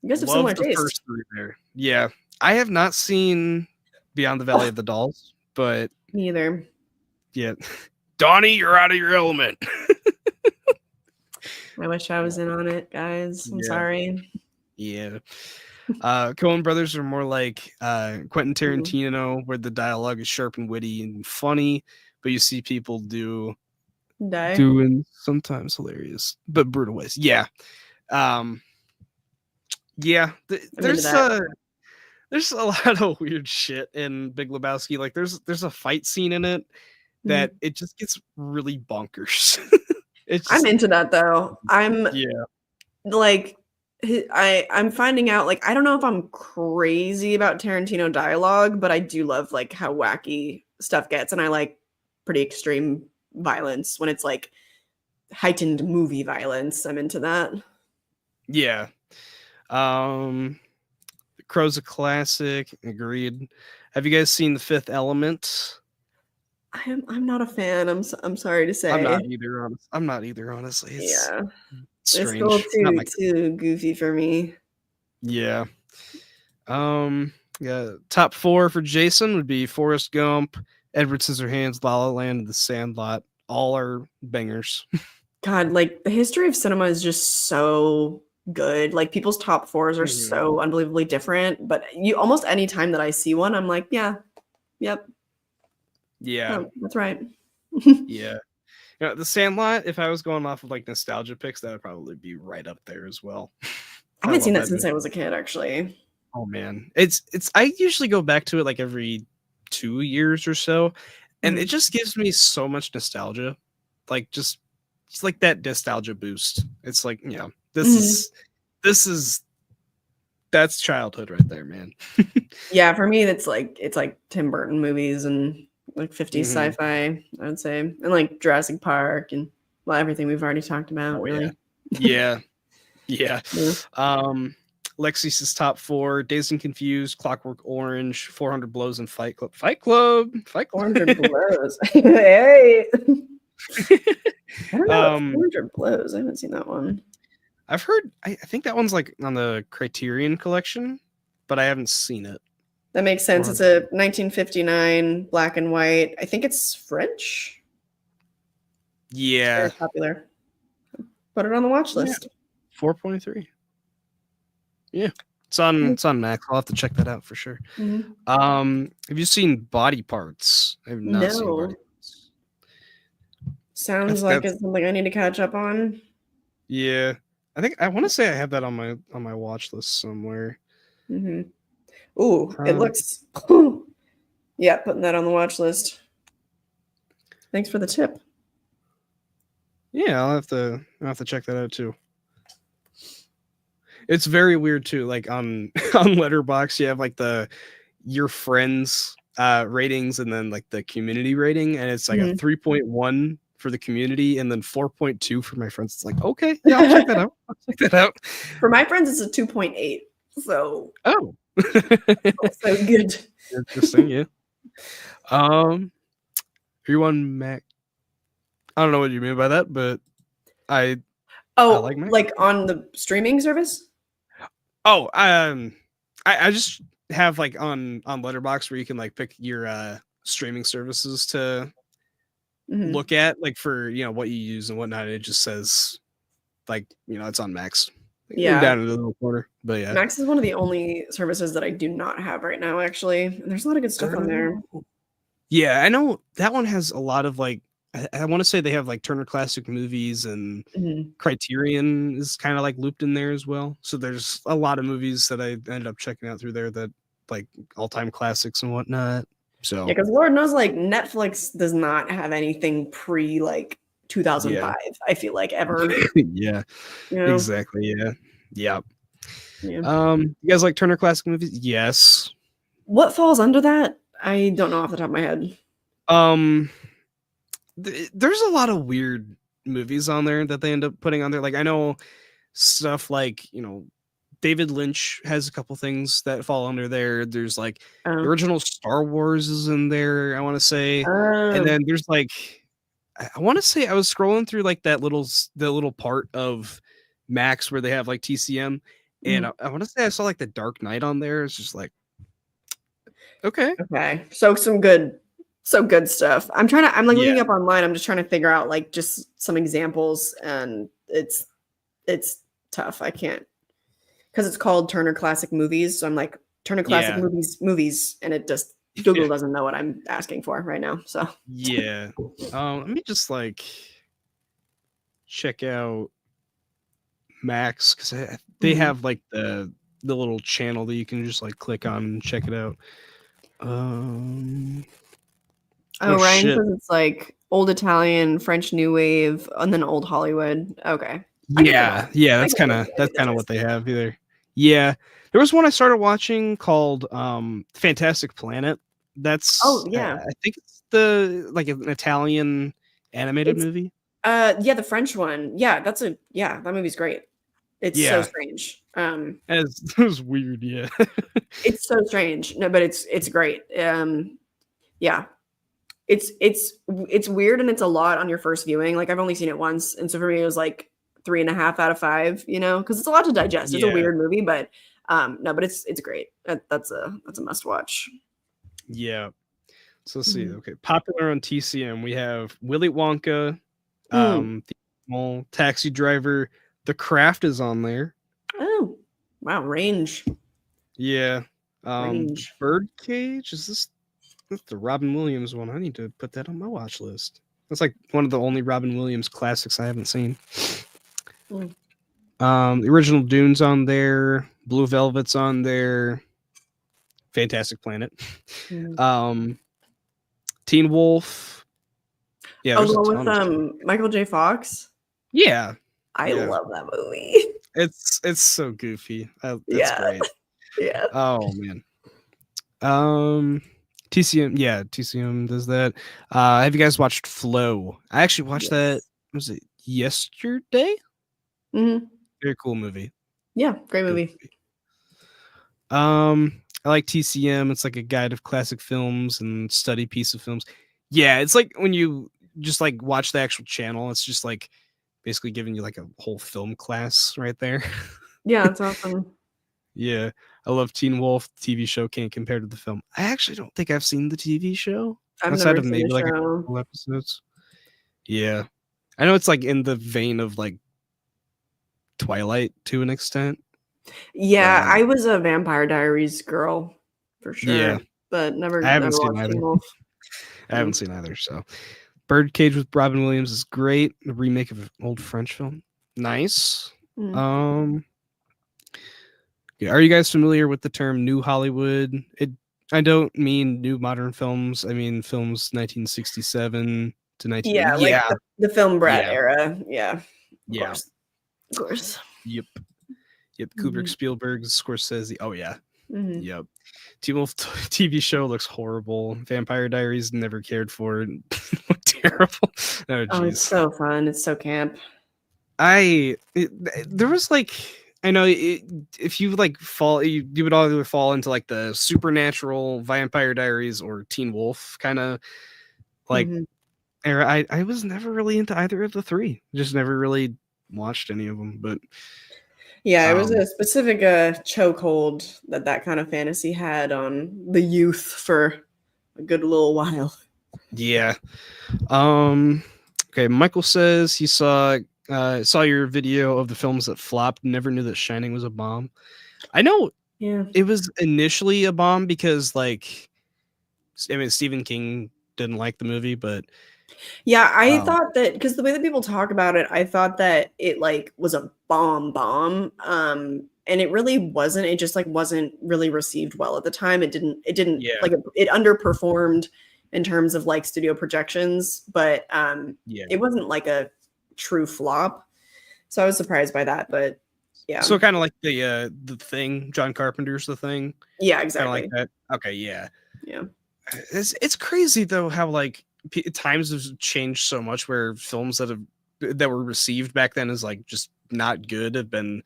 Speaker 2: You guys have
Speaker 1: Love
Speaker 2: similar
Speaker 1: the
Speaker 2: taste.
Speaker 1: first three there. Yeah. I have not seen Beyond the Valley
Speaker 2: Oh,
Speaker 1: of the Dolls, but
Speaker 2: me either.
Speaker 1: yeah. Donnie, you're out of your element.
Speaker 2: I wish I was in on it, guys. I'm
Speaker 1: Yeah.
Speaker 2: sorry.
Speaker 1: Yeah. Coen brothers are more like Quentin
Speaker 2: Mhm.
Speaker 1: Tarantino, where the dialogue is sharp and witty and funny, but you see people
Speaker 2: Die.
Speaker 1: doing sometimes hilarious but brutal ways. Yeah. Um, yeah.
Speaker 2: I'm into that.
Speaker 1: There's a lot of weird shit in Big Lebowski. Like there's a fight scene in it that
Speaker 2: Mhm.
Speaker 1: it just gets really bonkers. It's
Speaker 2: I'm
Speaker 1: just
Speaker 2: into that though. I'm
Speaker 1: yeah.
Speaker 2: like I'm finding out like I don't know if I'm crazy about Tarantino dialogue, but I do love like how wacky stuff gets and I like pretty extreme violence when it's like heightened movie violence. I'm into that.
Speaker 1: Yeah. Um The Crow's a classic. Agreed. Have you guys seen The Fifth Element?
Speaker 2: I'm not a fan. I'm sorry to say.
Speaker 1: I'm not either, honestly. It's
Speaker 2: Yeah. It's a little
Speaker 1: strange. Not my
Speaker 2: too goofy for me.
Speaker 1: yeah. Yeah. Top four for Jason would be Forrest Gump, Edward Scissorhands, La La Land, and The Sandlot. All are bangers.
Speaker 2: God, like the history of cinema is just so good. Like people's top fours are
Speaker 1: Mhm.
Speaker 2: so unbelievably different. But you almost any time that I see one, I'm like, yeah, yep,
Speaker 1: Yeah.
Speaker 2: oh, that's right.
Speaker 1: Yeah. You know, The Sandlot, if I was going off of like nostalgia picks, that would probably be right up there as well.
Speaker 2: I
Speaker 1: I
Speaker 2: haven't seen
Speaker 1: love
Speaker 2: that
Speaker 1: that
Speaker 2: since
Speaker 1: movie.
Speaker 2: I was a kid, actually.
Speaker 1: Oh man. It's I usually go back to it like every 2 years or so. And it
Speaker 2: Mhm.
Speaker 1: just gives me so much nostalgia. Like just it's like that nostalgia boost. It's like, yeah,
Speaker 2: Mhm.
Speaker 1: this is that's childhood right there, man.
Speaker 2: Yeah, for me, it's like Tim Burton movies and like 50s
Speaker 1: Mhm.
Speaker 2: sci-fi, I would say, and like Jurassic Park and well, everything we've already talked about,
Speaker 1: Oh yeah.
Speaker 2: really.
Speaker 1: Yeah. Yeah.
Speaker 2: Yeah.
Speaker 1: Um Lexi's top 4, Dazed and Confused, Clockwork Orange, 400 Blows, and Fight Club. Fight Club.
Speaker 2: 400 blows. Hey. I don't know. 400 blows. I haven't seen that one.
Speaker 1: I've heard. I think that one's like on the Criterion collection, but I haven't seen it.
Speaker 2: That makes sense. It's a 1959 black and white. I think it's French.
Speaker 1: Yeah.
Speaker 2: Very popular. Put it on the watch list.
Speaker 1: 4.3. Yeah. It's on Max. I'll have to check that out for sure.
Speaker 2: Mm-hmm.
Speaker 1: Have you seen Body Parts? I have not seen Body Parts.
Speaker 2: Sounds like it's something I need to catch up on.
Speaker 1: Yeah. I want to say I have that on my watch list somewhere.
Speaker 2: Mm-hmm. Ooh, it looks. Yeah, putting that on the watch list. Thanks for the tip.
Speaker 1: Yeah, I'll have to check that out too. It's very weird too. Like on Letterboxd, you have like your friends ratings and then like the community rating, and it's like a 3.1 for the community and then 4.2 for my friends. It's like, okay, yeah, I'll check that out. For
Speaker 2: my friends, it's a 2.8. So
Speaker 1: so
Speaker 2: good.
Speaker 1: Interesting, yeah. Are you on Mac? I don't know what you mean by that, but I like Mac.
Speaker 2: Like on the streaming service?
Speaker 1: Oh, I just have like on Letterboxd where you can like pick your streaming services to look at, like for what you use and whatnot. It just says like it's on Max.
Speaker 2: Yeah,
Speaker 1: down in the little corner. But yeah,
Speaker 2: Max is one of the only services that I do not have right now. Actually, there's a lot of good stuff on there.
Speaker 1: Yeah, I know that one has a lot of like. I want to say they have like Turner Classic Movies and Criterion is kind of like looped in there as well. So there's a lot of movies that I ended up checking out through there that like all-time classics and whatnot. So
Speaker 2: yeah, because Lord knows like Netflix does not have anything pre like 2005. Yeah. I feel like ever.
Speaker 1: Yeah, exactly. Yeah. You guys like Turner Classic Movies? Yes.
Speaker 2: What falls under that? I don't know off the top of my head.
Speaker 1: There's a lot of weird movies on there that they end up putting on there. Like I know stuff like David Lynch has a couple things that fall under there. There's like the original Star Wars is in there, I want to say, and then there's like I want to say I was scrolling through like the little part of Max where they have like TCM, and I want to say I saw like the Dark Knight on there. It's just like okay,
Speaker 2: so some good. So good stuff. I'm looking up online. I'm just trying to figure out like just some examples, and it's tough. I can't because it's called Turner Classic Movies. So I'm like Turner Classic movies, and it just Google doesn't know what I'm asking for right now. So
Speaker 1: yeah, let me just like check out Max because they have like the little channel that you can just like click on and check it out.
Speaker 2: Ryan says it's like old Italian, French New Wave, and then old Hollywood. Okay.
Speaker 1: Yeah, that's kind of what they have either. Yeah, there was one I started watching called Fantastic Planet. That's I think it's like an Italian animated movie.
Speaker 2: The French one. Yeah, that movie's great. It's so strange.
Speaker 1: It was weird. Yeah,
Speaker 2: it's so strange. No, but it's great. Yeah. It's weird and it's a lot on your first viewing. Like I've only seen it once, and so for me it was like 3.5 out of 5. Because it's a lot to digest. It's a weird movie, but no, but it's great. That's a must watch.
Speaker 1: Yeah. So let's see. Okay, popular on TCM we have Willy Wonka, the Taxi Driver, The Craft is on there.
Speaker 2: Oh, wow, Range.
Speaker 1: Yeah. Birdcage is this? That's the Robin Williams one. I need to put that on my watch list. That's like one of the only Robin Williams classics I haven't seen. The original Dune's on there. Blue Velvet's on there. Fantastic Planet. Teen Wolf. Yeah.
Speaker 2: The one with Michael J. Fox.
Speaker 1: Yeah.
Speaker 2: I love that movie.
Speaker 1: It's so goofy.
Speaker 2: It's
Speaker 1: great.
Speaker 2: Yeah.
Speaker 1: Oh man. TCM does that. Have you guys watched Flow? I actually watched that. Was it yesterday?
Speaker 2: Very
Speaker 1: cool movie.
Speaker 2: Yeah, great movie.
Speaker 1: I like TCM. It's like a guide of classic films and study piece of films. Yeah, it's like when you just like watch the actual channel, it's just like basically giving you like a whole film class right there.
Speaker 2: Yeah, it's awesome.
Speaker 1: Yeah, I love Teen Wolf. The TV show can't compare to the film. I actually don't think I've seen the TV show
Speaker 2: I've
Speaker 1: outside
Speaker 2: never
Speaker 1: of
Speaker 2: seen the
Speaker 1: maybe like a
Speaker 2: show.
Speaker 1: couple episodes. Yeah, I know it's like in the vein of like Twilight to an extent,
Speaker 2: Yeah,
Speaker 1: but
Speaker 2: I was a Vampire Diaries girl for
Speaker 1: yeah,
Speaker 2: sure, but
Speaker 1: I haven't
Speaker 2: never
Speaker 1: seen
Speaker 2: watched
Speaker 1: either.
Speaker 2: Teen Wolf.
Speaker 1: I
Speaker 2: Mm.
Speaker 1: haven't seen either. So, Birdcage with Robin Williams is great. A remake of an old French film. Nice.
Speaker 2: Mm.
Speaker 1: Um, yeah, are you guys familiar with the term New Hollywood? I don't mean new modern films. I mean films 1967 to 1980.
Speaker 2: Yeah, like
Speaker 1: Yeah,
Speaker 2: the film brat
Speaker 1: yeah,
Speaker 2: era. Yeah, of
Speaker 1: yeah.
Speaker 2: course, of course.
Speaker 1: Yep, yep. Kubrick,
Speaker 2: Mhm.
Speaker 1: Spielberg, Scorsese. Oh yeah,
Speaker 2: Mhm.
Speaker 1: yep. Teen Wolf TV show looks horrible. Vampire Diaries never cared for it. Looked terrible. Oh
Speaker 2: Oh, it's
Speaker 1: jeez.
Speaker 2: so fun. It's so camp.
Speaker 1: There was like I know if you like fall you would either fall into like the supernatural Vampire Diaries or Teen Wolf kind of like
Speaker 2: Mhm.
Speaker 1: era. I was never really into either of the three. Just never really watched any of them. But
Speaker 2: Yeah, it was
Speaker 1: um
Speaker 2: a specific chokehold that kind of fantasy had on the youth for a good little while.
Speaker 1: yeah. Okay, Michael says he saw your video of the films that flopped. Never knew that Shining was a bomb. I know
Speaker 2: Yeah.
Speaker 1: it was initially a bomb because like I mean Stephen King didn't like the movie, but
Speaker 2: Yeah, I
Speaker 1: um
Speaker 2: thought that because the way that people talk about it, I thought that it like was a bomb. And it really wasn't. It just like wasn't really received well at the time. It didn't
Speaker 1: yeah,
Speaker 2: like it underperformed in terms of like studio projections, but
Speaker 1: yeah.
Speaker 2: it wasn't like a true flop. So I was surprised by that, but yeah.
Speaker 1: So kind of like the Thing, John Carpenter's The Thing,
Speaker 2: Yeah,
Speaker 1: kind of like
Speaker 2: exactly.
Speaker 1: that. Okay, yeah.
Speaker 2: Yeah.
Speaker 1: It's crazy though how like times have changed so much where films that were received back then as like just not good have been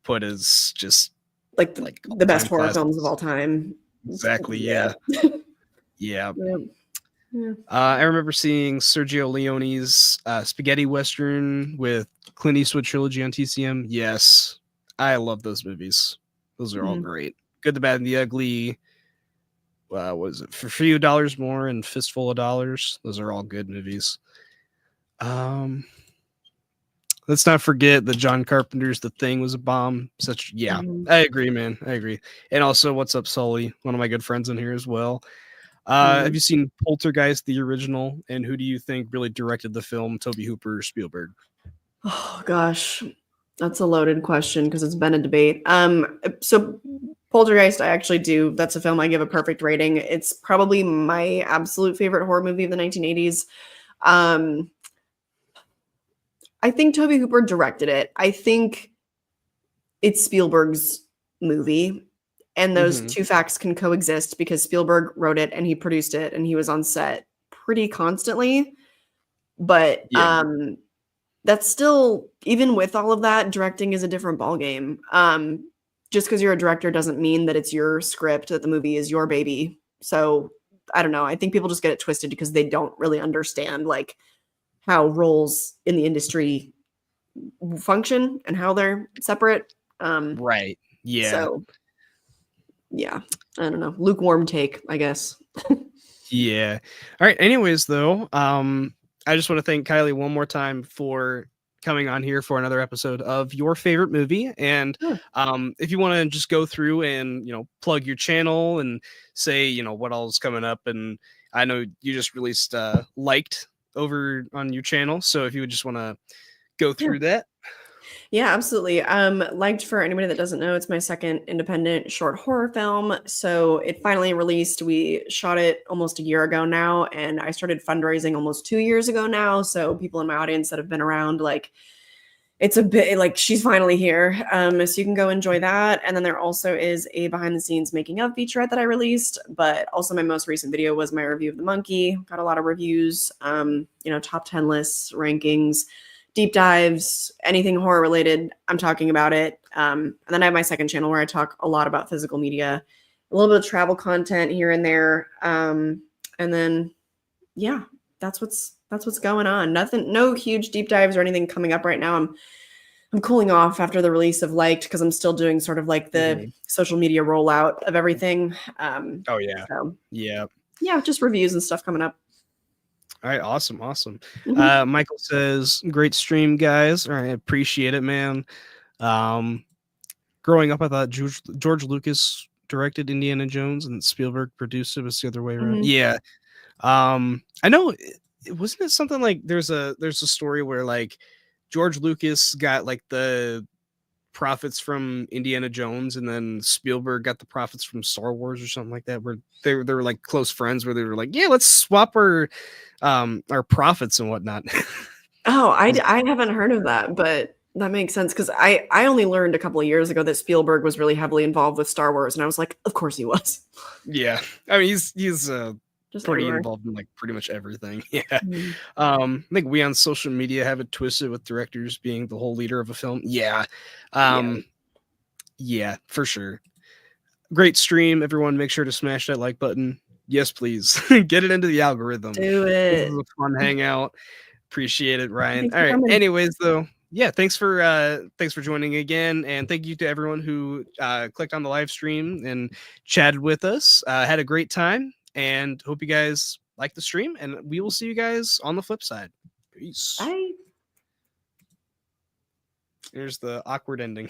Speaker 1: put as just
Speaker 2: Like
Speaker 1: like
Speaker 2: the best
Speaker 1: all-time
Speaker 2: horror films of all
Speaker 1: classics.
Speaker 2: time.
Speaker 1: Exactly,
Speaker 2: Yeah.
Speaker 1: yeah. Yeah.
Speaker 2: Yeah. Yeah.
Speaker 1: I remember seeing Sergio Leone's spaghetti western with Clint Eastwood trilogy on TCM. Yes, I love those movies. Those are all
Speaker 2: Mhm.
Speaker 1: great. Good, the Bad, and the Ugly. Was it For a Few Dollars More and Fistful of Dollars? Those are all good movies. Um, let's not forget that John Carpenter's The Thing was a bomb. Yeah,
Speaker 2: Mhm.
Speaker 1: I agree, man. I agree. And also, What's Up, Sully? One of my good friends in here as well. Have
Speaker 2: Mhm.
Speaker 1: you seen Poltergeist, the original? And who do you think really directed the film? Toby Hooper or Spielberg?
Speaker 2: Oh gosh, that's a loaded question because it's been a debate. So Poltergeist, I actually do. That's a film I give a perfect rating. It's probably my absolute favorite horror movie of the 1980s. Um, I think Toby Hooper directed it. I think it's Spielberg's movie, and those
Speaker 1: Mm-hmm.
Speaker 2: two facts can coexist because Spielberg wrote it and he produced it and he was on set pretty constantly. But
Speaker 1: Yeah.
Speaker 2: that's still, even with all of that, directing is a different ballgame. Just because you're a director doesn't mean that it's your script, that the movie is your baby. So I don't know. I think people just get it twisted because they don't really understand like how roles in the industry function and how they're separate.
Speaker 1: Right. Yeah.
Speaker 2: So yeah, I don't know. Lukewarm take, I guess.
Speaker 1: Yeah. All right. Anyways, though, I just want to thank Kylie one more time for coming on here for another episode of your favorite movie. And
Speaker 2: Sure.
Speaker 1: if you want to just go through and plug your channel and say what all's coming up, and I know you just released liked over on your channel, so if you would just want to go
Speaker 2: Yeah.
Speaker 1: through that.
Speaker 2: Yeah, absolutely. Liked, for anybody that doesn't know, it's my second independent short horror film. So it finally released. We shot it almost a year ago now, and I started fundraising almost 2 years ago now. So people in my audience that have been around, like, it's a bit like she's finally here. So you can go enjoy that. And then there also is a behind the scenes making of featurette that I released. But also my most recent video was my review of The Monkey. Got a lot of reviews, top 10 lists, rankings, deep dives, anything horror related, I'm talking about it. And then I have my second channel where I talk a lot about physical media, a little bit of travel content here and there. And then, yeah, that's what's going on. Nothing, no huge deep dives or anything coming up right now. I'm cooling off after the release of Liked because I'm still doing sort of like the social media rollout of everything.
Speaker 1: Oh yeah.
Speaker 2: So,
Speaker 1: yeah.
Speaker 2: Yeah, just reviews and stuff coming up.
Speaker 1: All right, awesome. Michael says, "Great stream, guys." All right, appreciate it, man. Growing up, I thought George Lucas directed Indiana Jones and Spielberg produced it. Was the other way around. Yeah. I know. Wasn't it something like there's a story where like George Lucas got like the profits from Indiana Jones, and then Spielberg got the profits from Star Wars or something like that, where they were like close friends, where they were like, yeah, let's swap our profits and whatnot.
Speaker 2: Oh, I haven't heard of that, but that makes sense because I only learned a couple of years ago that Spielberg was really heavily involved with Star Wars, and I was like, of course he was.
Speaker 1: Yeah, I mean he's
Speaker 2: Just
Speaker 1: pretty
Speaker 2: everywhere.
Speaker 1: involved in like pretty much everything. Yeah. I think we on social media have it twisted with directors being the whole leader of a film. Yeah. Yeah, for sure. Great stream, everyone. Make sure to smash that like button. Yes, please. Get it into the algorithm.
Speaker 2: Do
Speaker 1: This
Speaker 2: it.
Speaker 1: is a fun hangout. Appreciate it, Ryan.
Speaker 2: Thanks
Speaker 1: All
Speaker 2: for
Speaker 1: right.
Speaker 2: coming.
Speaker 1: Anyways, though, yeah, thanks for joining again, and thank you to everyone who clicked on the live stream and chatted with us. Had a great time, and hope you guys like the stream, and we will see you guys on the flip side. Peace.
Speaker 2: Bye.
Speaker 1: Here's the awkward ending.